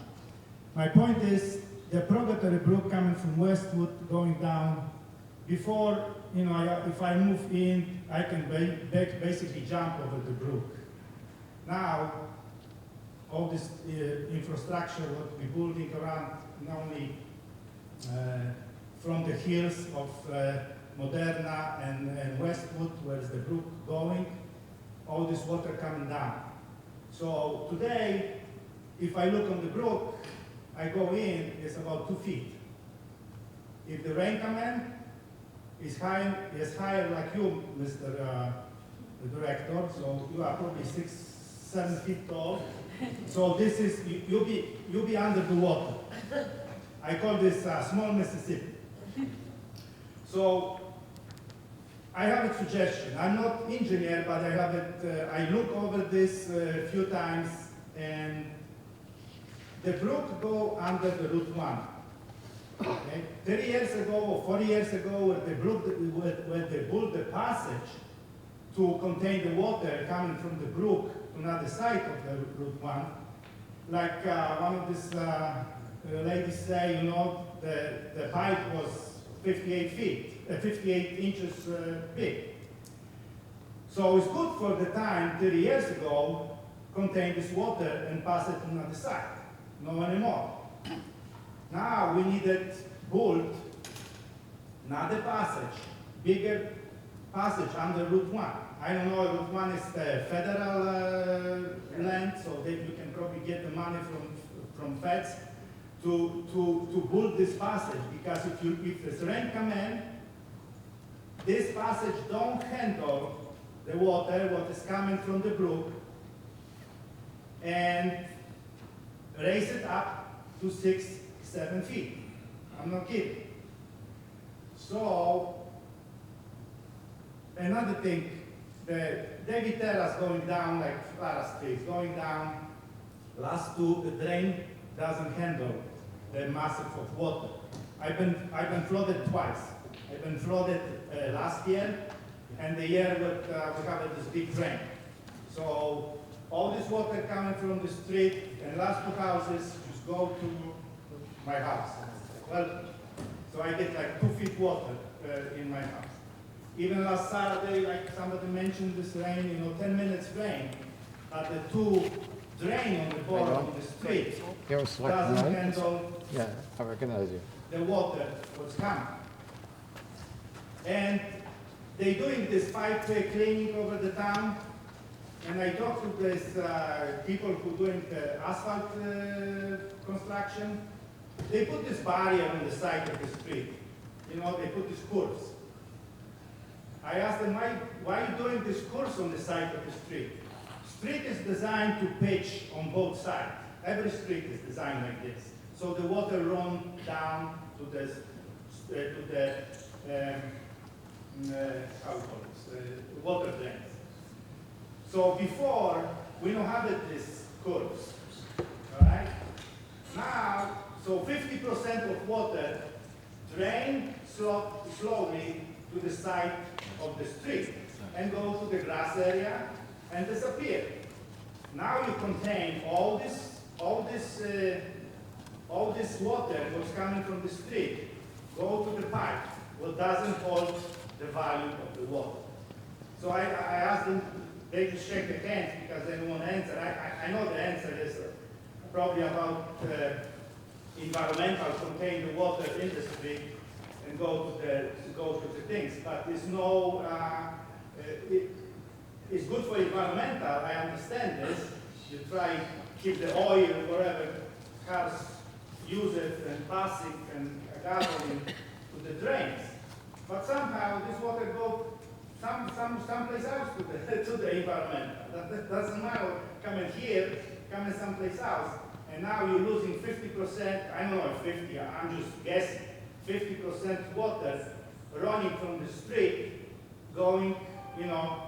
S19: My point is, the Purgatory Brook coming from Westwood, going down, before, you know, if I move in, I can basically jump over the brook. Now, all this infrastructure, what we're building around, not only from the hills of Moderna and Westwood, where's the brook going, all this water coming down. So today, if I look on the brook, I go in, it's about 2 feet. If the rain come in, it's higher like you, Mr. Director, so you are probably 6-7 feet tall. So this is, you'll be under the water. I call this small Mississippi. So I have a suggestion. I'm not engineer, but I have it, I look over this a few times, and the brook go under the Route 1. Okay? 30 years ago or 40 years ago, when they built the passage to contain the water coming from the brook to another side of the Route 1, like one of these ladies say, you know, the pipe was 58 inches big. So it's good for the time 30 years ago, contain this water and pass it to another side. No anymore. Now we needed build another passage, bigger passage under Route 1. I don't know, Route 1 is the federal land, so that you can probably get the money from feds to build this passage, because if this rain come in, this passage don't handle the water, what is coming from the brook, and raise it up to 6-7 feet. I'm not kidding. So, another thing, the David Terrace going down like Clara Street, going down, last two, the drain doesn't handle the massive of water. I've been flooded twice. I've been flooded last year, and the year we have this big rain. So all this water coming from the street and last two houses just go to my house. Well, so I get like 2 feet water in my house. Even last Saturday, like somebody mentioned this rain, you know, 10 minutes rain, but the two drain on the bottom of the street doesn't handle
S8: I recognize you.
S19: the water was coming. And they're doing this pipe cleaning over the town, and I talked to these people who doing the asphalt construction. They put this barrier on the side of the street. You know, they put these curves. I asked them, why are you doing this curves on the side of the street? Street is designed to pitch on both sides. Every street is designed like this. So the water runs down to the water drains. So before, we don't have this curves, all right? Now, so 50% of water drain slowly to the side of the street and go to the grass area and disappear. Now you contain all this water was coming from the street, go to the pipe, what doesn't hold the value of the water. So I asked them, they just shake their hands because they don't want to answer. I know the answer is probably about environmental, contain the water in the street and go to the things, but there's no, it's good for environmental, I understand this. You try to keep the oil, wherever cars use it and pass it and gasoline to the drains. But somehow this water goes someplace else to the environmental. That doesn't matter coming here, coming someplace else, and now you're losing 50%, I don't know if 50, I'm just guessing, 50% water running from the street, going, you know,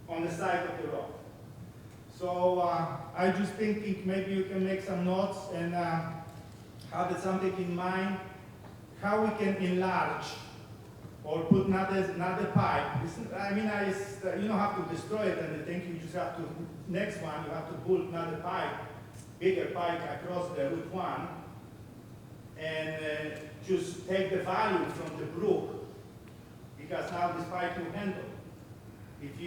S19: on the side of the road. So I just thinking maybe you can make some notes and have something in mind, how we can enlarge or put another pipe. I mean, you don't have to destroy it and think you just have to, next one, you have to build another pipe, bigger pipe across the Route 1 and just take the volume from the brook because now this pipe will handle. If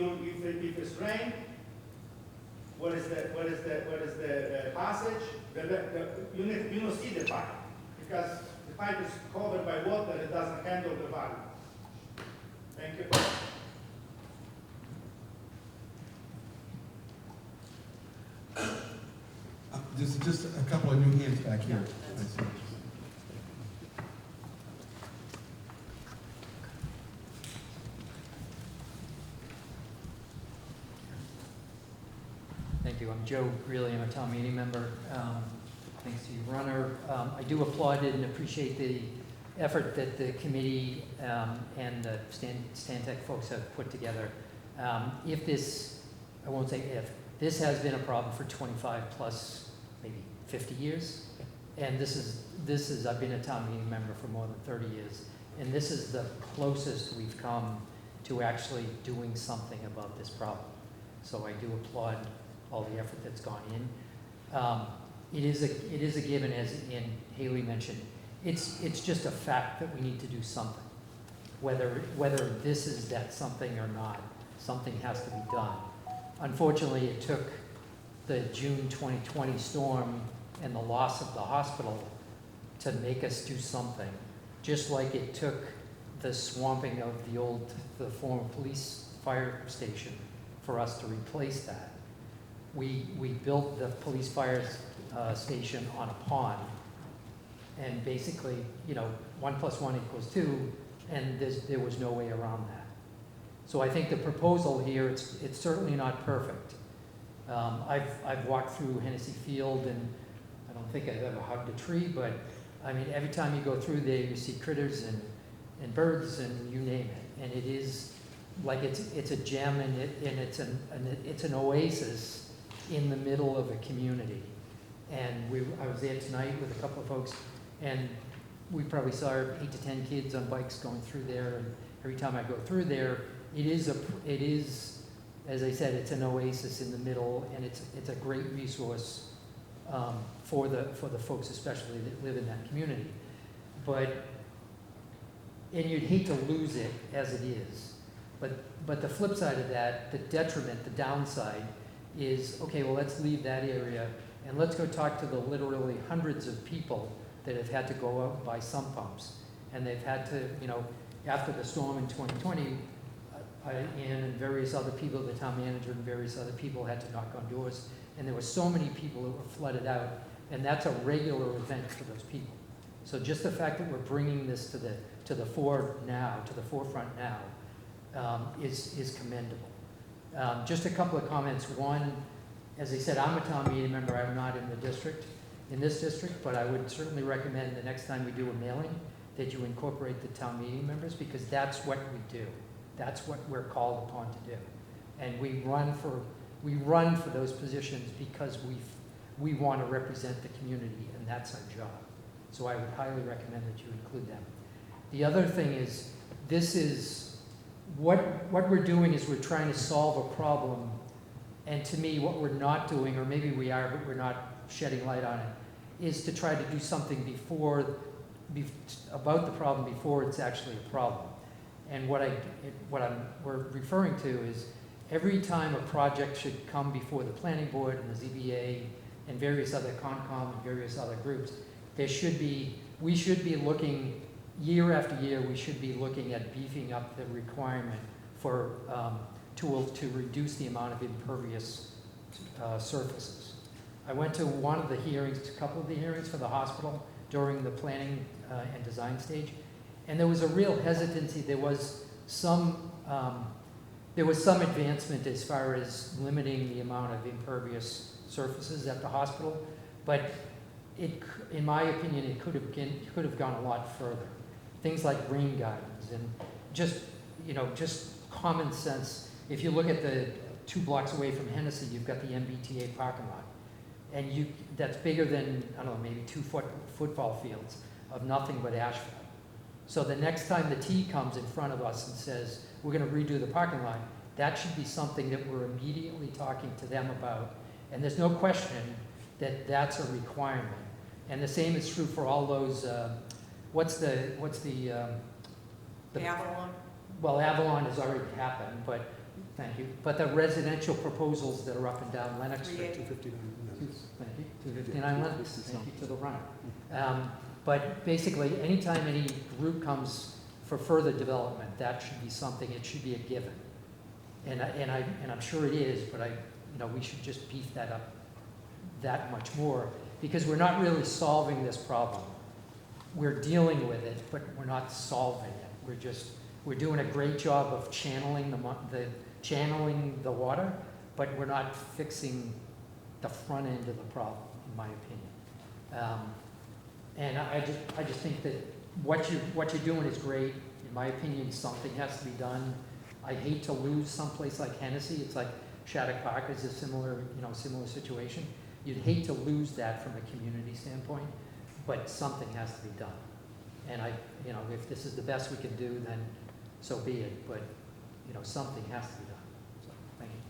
S19: it's rain, what is the passage? You don't see the pipe because the pipe is covered by water. It doesn't handle the volume. Thank you.
S1: There's just a couple of new hands back here. I see.
S20: Thank you. I'm Joe Greeley. I'm a town meeting member. Thanks to you, Runner. I do applaud it and appreciate the effort that the committee and the Stantec folks have put together. If this, I won't say if, this has been a problem for 25 plus, maybe 50 years. And this is, I've been a town meeting member for more than 30 years. And this is the closest we've come to actually doing something about this problem. So I do applaud all the effort that's gone in. It is a given, as Haley mentioned. It's just a fact that we need to do something. Whether this is that something or not, something has to be done. Unfortunately, it took the June 2020 storm and the loss of the hospital to make us do something. Just like it took the swamping of the former police fire station for us to replace that. We built the police fire station on a pond, and basically, 1 + 1 = 2, and there was no way around that. So I think the proposal here, it's certainly not perfect. I've walked through Hennessy Field, and I don't think I've ever hugged a tree, but I mean, every time you go through there, you see critters and birds and you name it, and it is like it's a gem, and it's an oasis in the middle of a community. And I was there tonight with a couple of folks, and we probably saw 8 to 10 kids on bikes going through there. And every time I go through there, it is, as I said, it's an oasis in the middle, and it's a great resource for the folks, especially that live in that community. And you'd hate to lose it as it is. But the flip side of that, the detriment, the downside, is, okay, well, let's leave that area and let's go talk to the literally hundreds of people that have had to go out and buy sump pumps. And they've had to, after the storm in 2020, and various other people, the town manager and various other people had to knock on doors. And there were so many people who were flooded out, and that's a regular event for those people. So just the fact that we're bringing this to the forefront now, is commendable. Just a couple of comments. One, as I said, I'm a town meeting member. I'm not in this district, but I would certainly recommend the next time we do a mailing that you incorporate the town meeting members, because that's what we do. That's what we're called upon to do. And we run for those positions because we want to represent the community, and that's our job. So I would highly recommend that you include them. The other thing is, this is what we're doing is we're trying to solve a problem, and to me, what we're not doing, or maybe we are, but we're not shedding light on it, is to try to do something about the problem before it's actually a problem. And what we're referring to is every time a project should come before the planning board and the ZBA and various other Concom and various other groups, we should be looking, year after year, we should be looking at beefing up the requirement for tools to reduce the amount of impervious surfaces. I went to one of the hearings, a couple of the hearings for the hospital during the planning and design stage, and there was a real hesitancy. There was some advancement as far as limiting the amount of impervious surfaces at the hospital, But in my opinion, it could have gone a lot further. Things like green gardens and just common sense. If you look at the 2 blocks away from Hennessy, you've got the MBTA parking lot. And that's bigger than, I don't know, maybe 2 football fields of nothing but asphalt. So the next time the T comes in front of us and says, we're gonna redo the parking lot, that should be something that we're immediately talking to them about. And there's no question that that's a requirement. And the same is true for all those, what's the
S5: Avalon.
S20: Well, Avalon has already happened, but, thank you. But the residential proposals that are up and down Lennox Street.
S17: 259.
S20: Thank you, 259 Lennox, thank you to the runner. But basically, anytime any group comes for further development, that should be something, it should be a given. And I'm sure it is, but we should just beef that up that much more, because we're not really solving this problem. We're dealing with it, but we're not solving it. We're doing a great job of channeling the water, but we're not fixing the front end of the problem, in my opinion. And I just think that what you're doing is great. In my opinion, something has to be done. I hate to lose someplace like Hennessy. It's like Shattuck Park is a similar situation. You'd hate to lose that from a community standpoint, but something has to be done. And if this is the best we can do, then so be it. But something has to be done. So, thank you.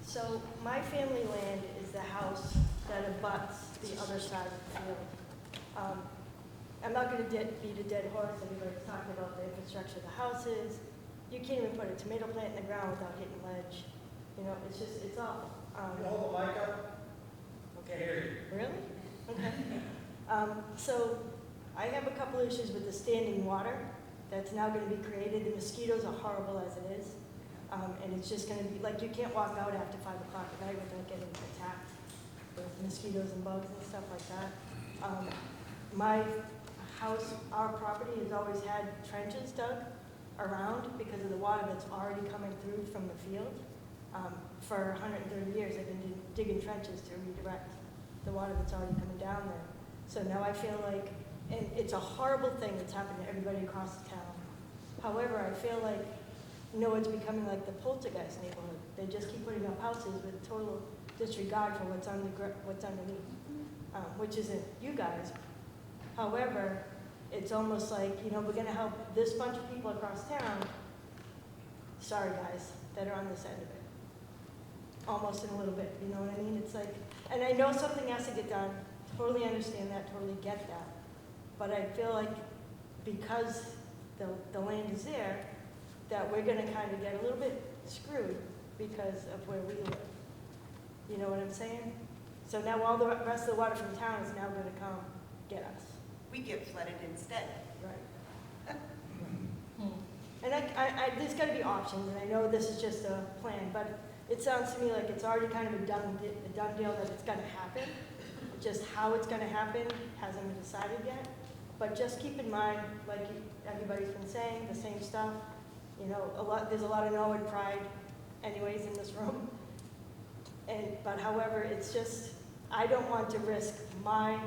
S7: So my family land is the house that abuts the other side of the field. I'm not going to beat a dead horse. Everybody's talking about the infrastructure of the houses. You can't even put a tomato plant in the ground without hitting ledge. It's awful.
S3: Hold the mic up. Okay.
S7: Really? Okay. So I have a couple issues with the standing water that's now going to be created. The mosquitoes are horrible as it is. And it's just going to be, like, you can't walk out after 5 o'clock at night without getting attacked with mosquitoes and bugs and stuff like that. My house, our property has always had trenches dug around because of the water that's already coming through from the field. For 130 years, I've been digging trenches to redirect the water that's already coming down there. So now I feel like, and it's a horrible thing that's happened to everybody across the town. However, I feel like, it's becoming like the poltergeist neighborhood. They just keep putting up houses with total disregard for what's underneath, which isn't you guys. However, it's almost like, we're going to help this bunch of people across town. Sorry, guys, that are on this end of it. Almost in a little bit, you know what I mean? It's like, and I know something has to get done. Totally understand that, totally get that. But I feel like because the land is there, that we're going to kind of get a little bit screwed because of where we live. You know what I'm saying? So now all the rest of the water from town is now going to come get us.
S10: We get flooded instead.
S7: Right. And there's got to be options, and I know this is just a plan, but it sounds to me like it's already kind of a done deal that it's going to happen. Just how it's going to happen hasn't been decided yet. But just keep in mind, like everybody's been saying, the same stuff. There's a lot of Norwood pride anyways in this room. But however, it's just, I don't want to risk my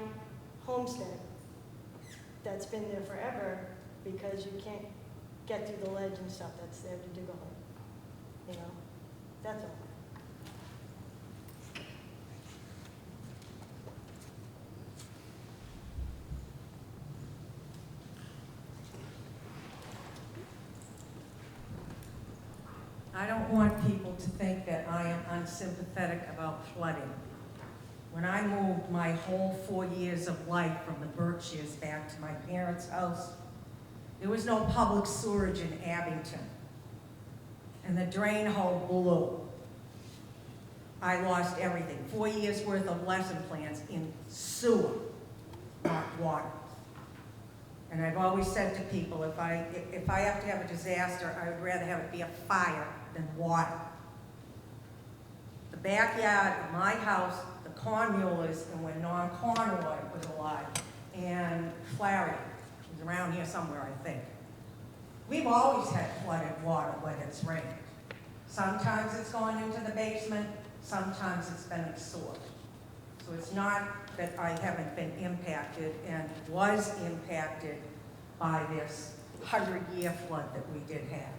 S7: homestead that's been there forever because you can't get through the ledge and stuff that's there to dig a hole. That's all.
S5: I don't want people to think that I am unsympathetic about flooding. When I moved my whole 4 years of life from the Berkshires back to my parents' house, there was no public sewerage in Abington. And the drain hole blew. I lost everything. 4 years worth of lesson plans in sewer, not water. And I've always said to people, if I have to have a disaster, I would rather have it be a fire than water. The backyard of my house, the Cornmullers, and when Norm Conroy was alive, and Flaherty, was around here somewhere, I think. We've always had flooded water when it's rained. Sometimes it's gone into the basement, sometimes it's been absorbed. So it's not that I haven't been impacted and was impacted by this 100-year flood that we did have.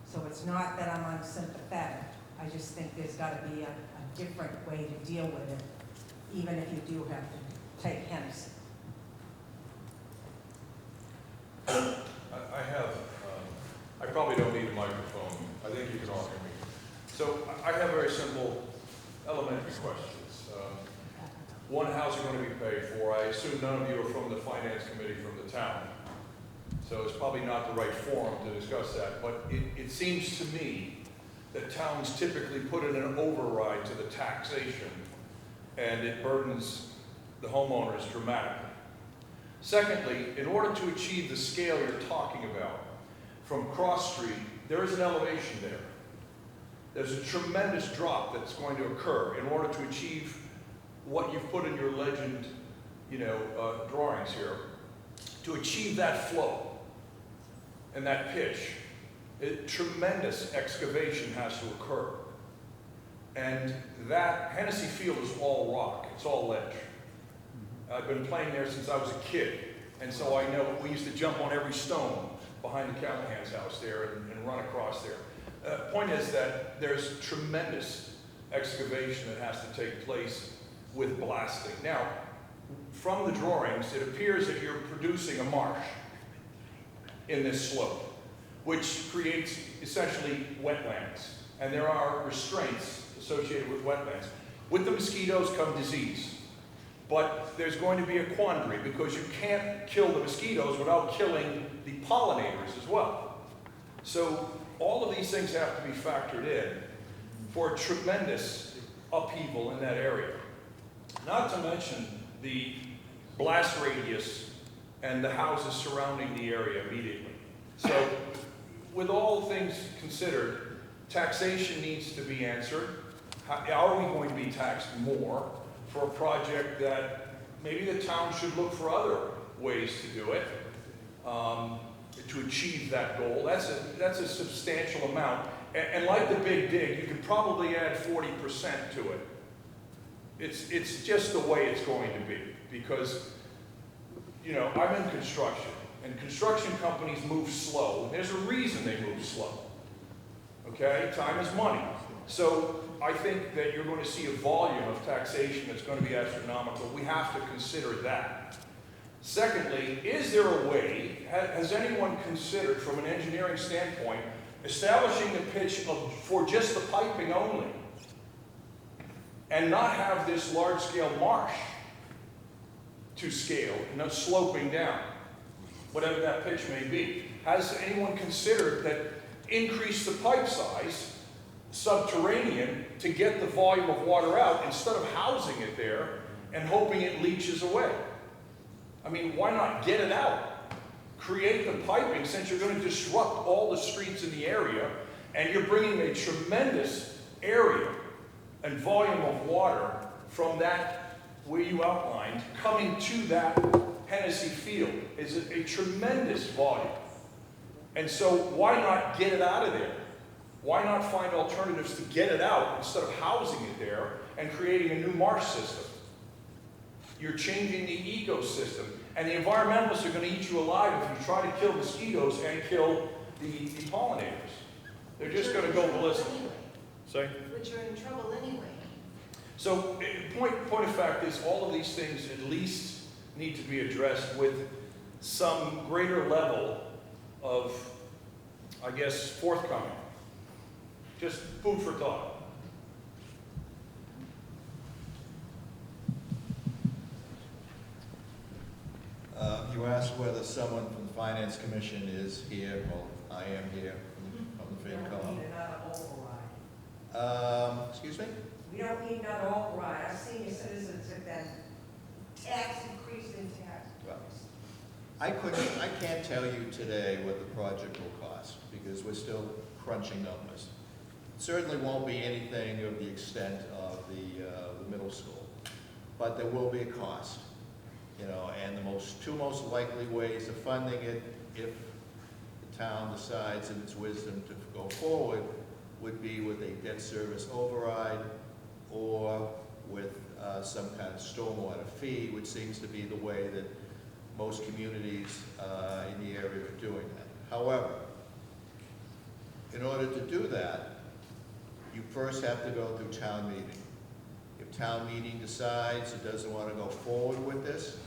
S5: So it's not that I'm unsympathetic. I just think there's got to be a different way to deal with it, even if you do have to take Hennessy.
S21: I have, I probably don't need a microphone. I think you can all hear me. So I have very simple elementary questions. One, how's it going to be paid for? I assume none of you are from the finance committee from the town. So it's probably not the right forum to discuss that, but it seems to me that towns typically put in an override to the taxation, and it burdens the homeowners dramatically. Secondly, in order to achieve the scale you're talking about, from Cross Street, there is an elevation there. There's a tremendous drop that's going to occur in order to achieve what you've put in your legend, drawings here. To achieve that flow and that pitch, tremendous excavation has to occur. And that Hennessy Field is all rock, it's all ledge. I've been playing there since I was a kid, and so I know we used to jump on every stone behind the Callahan's house there and run across there. Point is that there's tremendous excavation that has to take place with blasting. Now, from the drawings, it appears that you're producing a marsh in this slope, which creates essentially wetlands, and there are restraints associated with wetlands. With the mosquitoes come disease. But there's going to be a quandary because you can't kill the mosquitoes without killing the pollinators as well. So all of these things have to be factored in for a tremendous upheaval in that area. Not to mention the blast radius and the houses surrounding the area immediately. So with all things considered, taxation needs to be answered. Are we going to be taxed more for a project that maybe the town should look for other ways to do it to achieve that goal? That's a substantial amount. And like the big dig, you could probably add 40% to it. It's just the way it's going to be because, I'm in construction and construction companies move slow. And there's a reason they move slow. Okay? Time is money. So I think that you're going to see a volume of taxation that's going to be astronomical. We have to consider that. Secondly, is there a way, has anyone considered from an engineering standpoint, establishing the pitch for just the piping only and not have this large-scale marsh to scale, not sloping down, whatever that pitch may be? Has anyone considered that increase the pipe size subterranean to get the volume of water out instead of housing it there and hoping it leaches away? I mean, why not get it out? Create the piping, since you're going to disrupt all the streets in the area and you're bringing a tremendous area and volume of water from that, where you outlined, coming to that Hennessy Field is a tremendous volume. And so why not get it out of there? Why not find alternatives to get it out instead of housing it there and creating a new marsh system? You're changing the ecosystem, and the environmentalists are going to eat you alive if you try to kill mosquitoes and kill the pollinators. They're just going to go ballistic. Sorry?
S7: But you're in trouble anyway.
S21: So, point of fact is, all of these things at least need to be addressed with some greater level of, I guess, forthcoming. Just food for thought.
S3: You asked whether someone from the Finance Commission is here. Well, I am here from the
S5: We don't
S3: FinCom.
S5: need another override.
S3: Excuse me?
S5: We don't need another override. Our senior citizens have been increased in tax.
S3: Well, I can't tell you today what the project will cost because we're still crunching numbers. It certainly won't be anything of the extent of the middle school, but there will be a cost. And the two most likely ways of funding it, if the town decides in its wisdom to go forward, would be with a debt service override or with some kind of stormwater fee, which seems to be the way that most communities in the area are doing that. However, in order to do that, you first have to go through town meeting. If town meeting decides it doesn't want to go forward with this,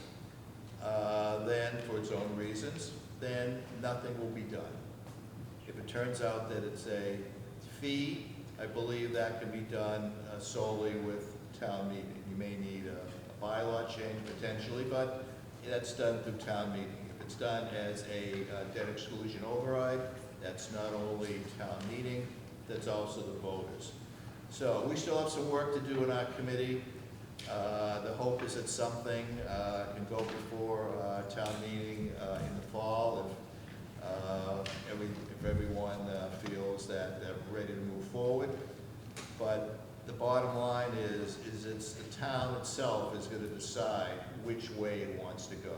S3: then for its own reasons, then nothing will be done. If it turns out that it's a fee, I believe that can be done solely with town meeting. You may need a bylaw change potentially, but that's done through town meeting. If it's done as a debt exclusion override, that's not only town meeting, that's also the voters. So we still have some work to do in our committee. The hope is that something can go before town meeting in the fall if everyone feels that they're ready to move forward. But the bottom line is it's the town itself is going to decide which way it wants to go.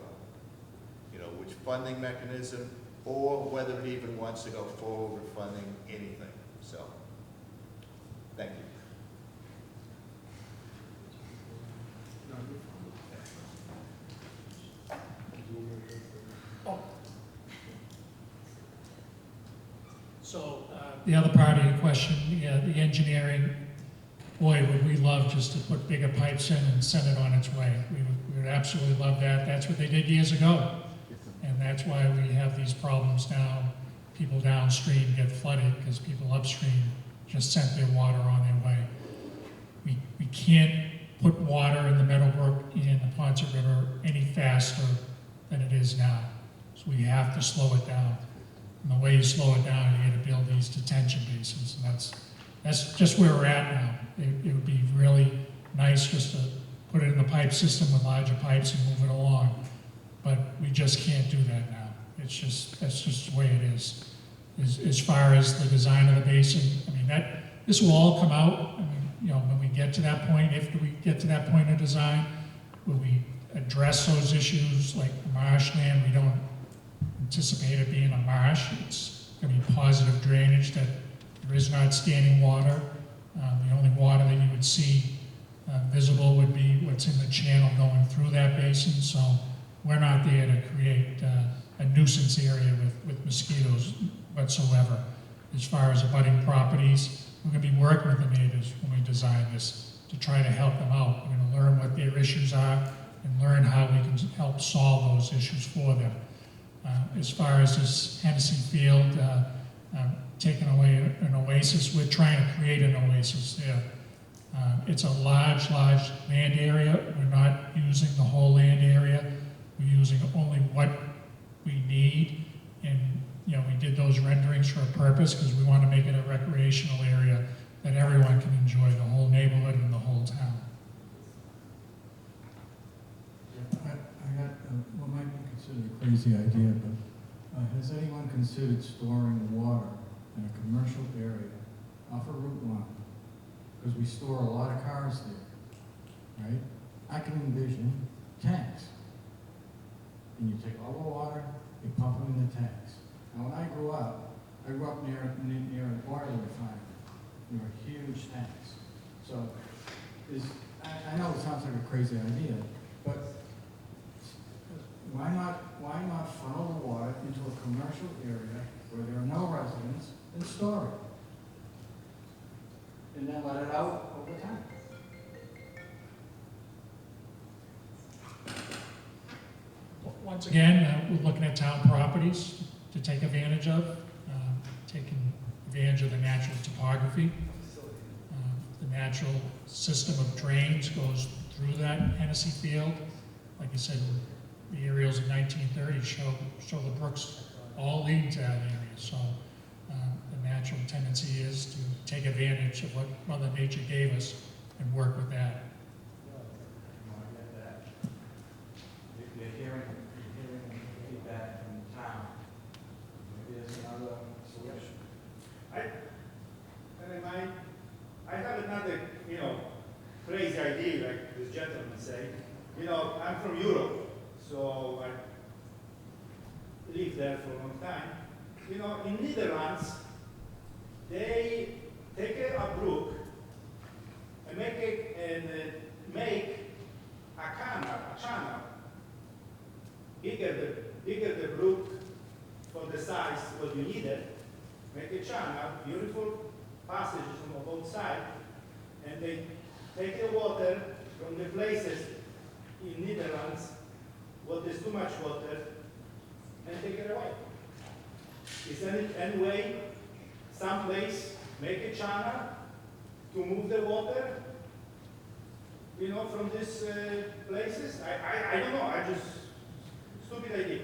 S3: You know, which funding mechanism, or whether it even wants to go forward with funding anything. So, thank you.
S2: So, the other part of your question, yeah, the engineering, boy, would we love just to put bigger pipes in and send it on its way. We would absolutely love that. That's what they did years ago. And that's why we have these problems now. People downstream get flooded because people upstream just sent their water on their way. We can't put water in the Meadowbrook and the Ponset River any faster than it is now. So we have to slow it down. And the way you slow it down, you got to build these detention basins. And that's just where we're at now. It would be really nice just to put it in the pipe system with larger pipes and move it along. But we just can't do that now. That's just the way it is. As far as the design of the basin, I mean, this will all come out. I mean, you know, when we get to that point, if we get to that point of design, will we address those issues like marshland? We don't anticipate it being a marsh. It's going to be positive drainage, that there is not standing water. The only water that you would see visible would be what's in the channel going through that basin. So we're not there to create a nuisance area with mosquitoes whatsoever. As far as abutting properties, we're going to be working with the neighbors when we design this to try to help them out. We're going to learn what their issues are and learn how we can help solve those issues for them. As far as this Hennessy Field, taking away an oasis, we're trying to create an oasis there. It's a large land area. We're not using the whole land area. We're using only what we need. And, you know, we did those renderings for a purpose because we want to make it a recreational area that everyone can enjoy, the whole neighborhood and the whole town.
S9: I got what might be considered a crazy idea, but has anyone considered storing water in a commercial area off of Route 1? Because we store a lot of cars there, right? I can envision tanks. And you take all the water, you pump them in the tanks. Now, when I grew up near an oil refinery. There were huge tanks. So, I know it sounds like a crazy idea, but why not funnel the water into a commercial area where there are no residents and store it? And then let it out over time.
S2: Once again, we're looking at town properties to take advantage of, taking advantage of the natural topography. The natural system of drains goes through that Hennessy Field. Like I said, the aerials of 1930 show the brooks all leading to that area. So the natural tendency is to take advantage of what Mother Nature gave us and work with that.
S8: You're hearing feedback from the town. Maybe there's another solution.
S6: I have another, crazy idea, like this gentleman said. I'm from Europe, so I lived there for a long time. you know, in Netherlands, they take a brook and make a channel, bigger the brook for the size what you needed, make a channel, beautiful passages on both sides, and they take the water from the places in Netherlands where there's too much water and take it away. Is there any way, someplace, make a channel to move the water, you know, from these places? I don't know, I just, stupid idea.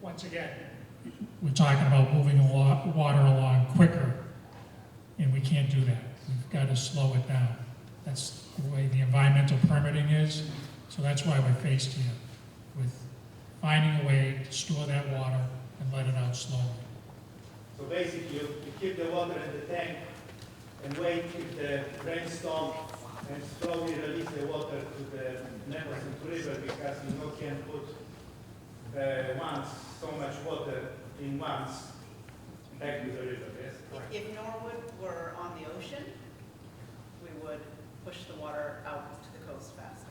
S2: Once again, we're talking about moving water along quicker, and we can't do that. We've got to slow it down. That's the way the environmental permitting is, so that's why we're faced here with finding a way to store that water and let it out slowly.
S6: So basically, you keep the water in the tank and wait if the rain stops and slowly release the water to the Neversink River, because you know can't put once so much water in once back to the river, yes?
S4: If Norwood were on the ocean, we would push the water out to the coast faster.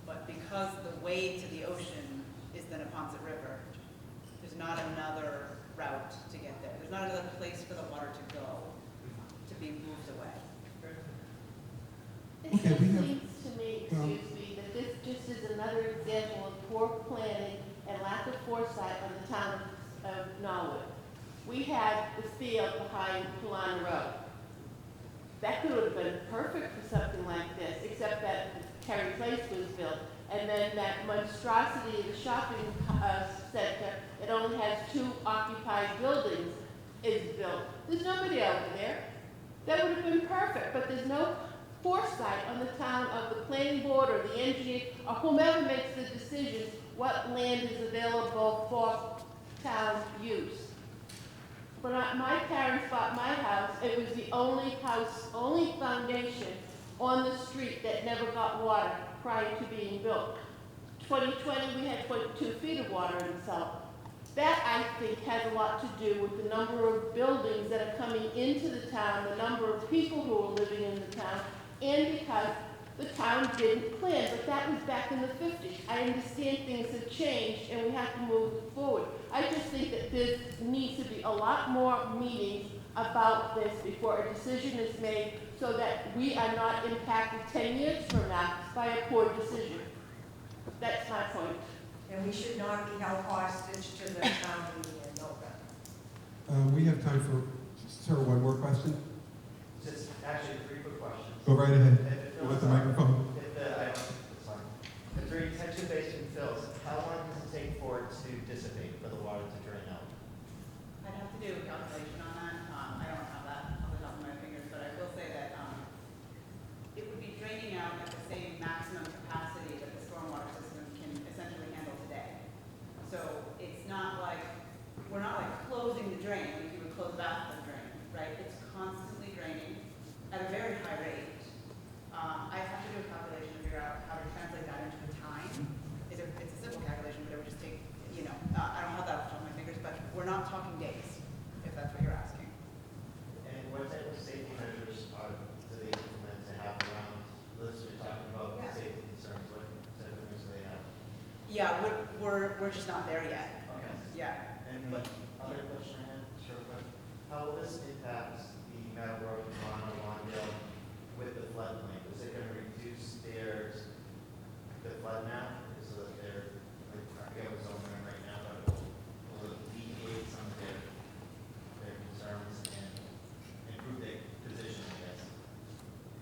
S4: But because the way to the ocean is the Neponset River, there's not another route to get there. There's not another place for the water to go, to be moved away.
S15: It
S1: Okay,
S15: just
S1: we have-
S15: seems to me, excuse me, that this just is another example of poor planning and lack of foresight on the town of Norwood. We had the field behind Polana Road. That could have been perfect for something like this, except that Terry Place was built. And then that monstrosity of the shopping center, it only has 2 occupied buildings, is built. There's nobody over there. That would have been perfect, but there's no foresight on the town of the planning board or the engineer or whomever makes the decisions what land is available for town use. When my parents bought my house, it was the only foundation on the street that never got water prior to being built. 2020, we had 0.2 feet of water in the summer. That, I think, has a lot to do with the number of buildings that are coming into the town, the number of people who are living in the town, and because the town didn't plan, but that was back in the 50s. I understand things have changed and we have to move forward. I just think that there needs to be a lot more meetings about this before a decision is made so that we are not impacted 10 years from now by a poor decision. That's my point.
S5: And we should not be held hostage to the town meeting in November.
S1: We have time for, sir, one more question?
S12: Just actually 3 quick questions.
S1: Go right ahead.
S12: If it
S1: With
S12: fills
S1: the
S12: up-
S1: microphone.
S12: If the retention basin fills, how long does it take for it to dissipate, for the water to drain out?
S4: I'd have to do a calculation on that. I don't have that off the top of my fingers, but I will say that it would be draining out at the same maximum capacity that the stormwater system can essentially handle today. So it's not like, we're not like closing the drain like you would close a bathtub drain, right? It's constantly draining at a very high rate. I have to do a calculation to figure out how to translate that into time. It's a simple calculation, but it would just take, you know, I don't have that off the top of my fingers, but we're not talking days, if that's what you're asking.
S12: And what type of safety measures do they implement to have around, let's you're talking about safety concerns, what type of things do they have?
S4: Yeah, we're just not there yet.
S12: Okay.
S4: Yeah.
S12: And the other question I had, sure, but how will this impact the Meadowbrook, Toronto, Lawndale with the floodplain? Is it going to reduce the flood map so that they're, like, I forget what's over there right now, but will it alleviate some of their concerns and improve their position, I guess?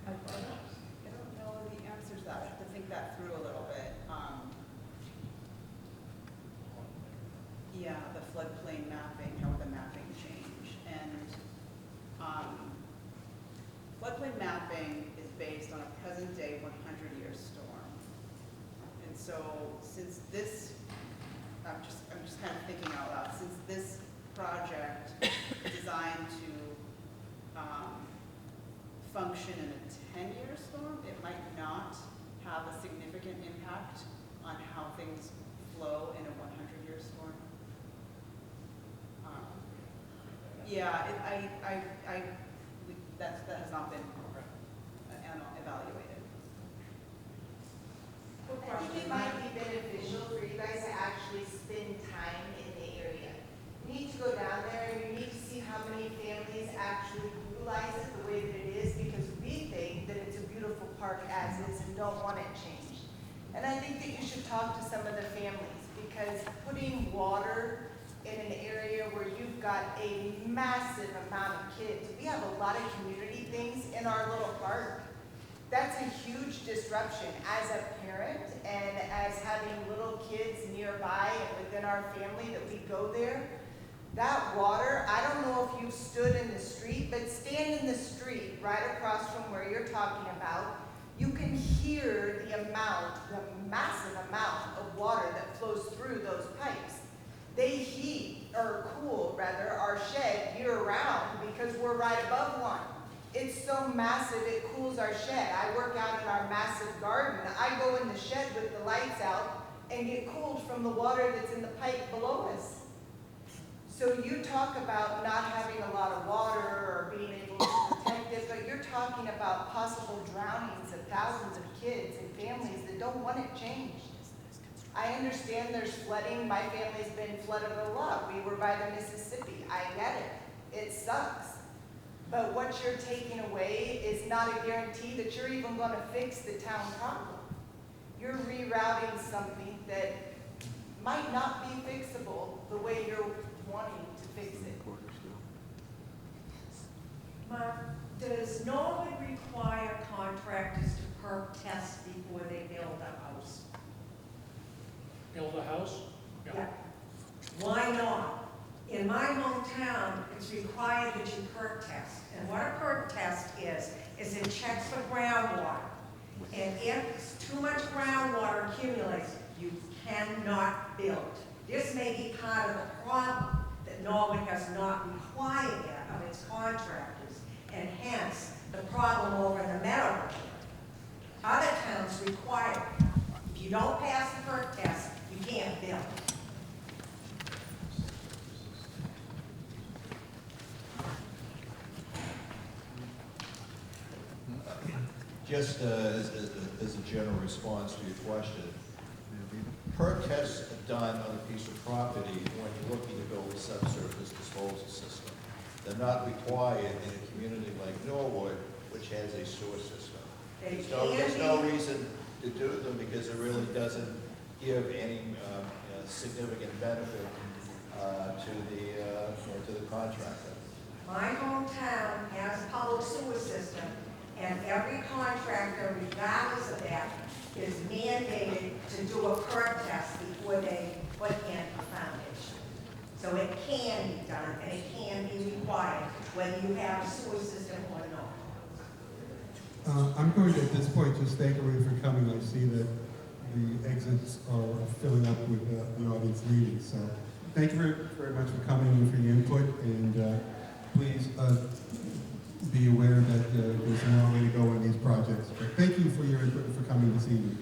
S4: I don't know the answer to that. I have to think that through a little bit. Yeah, the floodplain mapping, how would the mapping change? And floodplain mapping is based on a present-day 100-year storm. And so since this, I'm just kind of thinking out loud, since this project is designed to function in a 10-year storm, it might not have a significant impact on how things Yeah, that has not been evaluated.
S12: I think it might be beneficial for you guys to actually spend time in the area. You need to go down there and you need to see how many families actually utilize it the way that it is, because we think that it's a beautiful park as is and don't want it changed. And I think that you should talk to some of the families, because putting water in an area where you've got a massive amount of kids, we have a lot of community things in our little park. That's a huge disruption as a parent and as having little kids nearby and within our family that we go there. That water, I don't know if you've stood in the street, but stand in the street right across from where you're talking about. You can hear the massive amount of water that flows through those pipes. They heat, or cool rather, our shed year round because we're right above one. It's so massive, it cools our shed. I work out in our massive garden. I go in the shed with the lights out and get cooled from the water that's in the pipe below us. So you talk about not having a lot of water or being able to protect it, but you're talking about possible drownings of thousands of kids and families that don't want it changed. I understand there's flooding. My family's been flooded a lot. We were by the Mississippi. I get it. It sucks. But what you're taking away is not a guarantee that you're even going to fix the town problem. You're rerouting something that might not be fixable the way you're wanting to fix it.
S5: Mark, does Norwood require contractors to perk test before they build a house?
S2: Build a house?
S5: Yeah. Why not? In my hometown, it's required that you perk test. And what a perk test is it checks for groundwater. And if too much groundwater accumulates, you cannot build. This may be part of the problem that Norwood has not required that of its contractors, and hence the problem over in the Meadow. Other towns require it. If you don't pass the perk test, you can't build.
S3: Just as a general response to your question, perk tests are done on a piece of property when you're looking to build a subsurface disposal system. They're not required in a community like Norwood, which has a sewer system. There's no reason to do them because it really doesn't give any significant benefit to the contractor.
S5: My hometown has a public sewer system, and every contractor, regardless of that, is mandated to do a perk test before they put in a foundation. So it can be done, and it can be required, whether you have a sewer system or not.
S1: I'm going to, at this point, just thank everybody for coming. I see that the exits are filling up with the audience leaving. So thank you very much for coming and for your input. And please be aware that there's a long way to go on these projects. But thank you for your input and for coming this evening.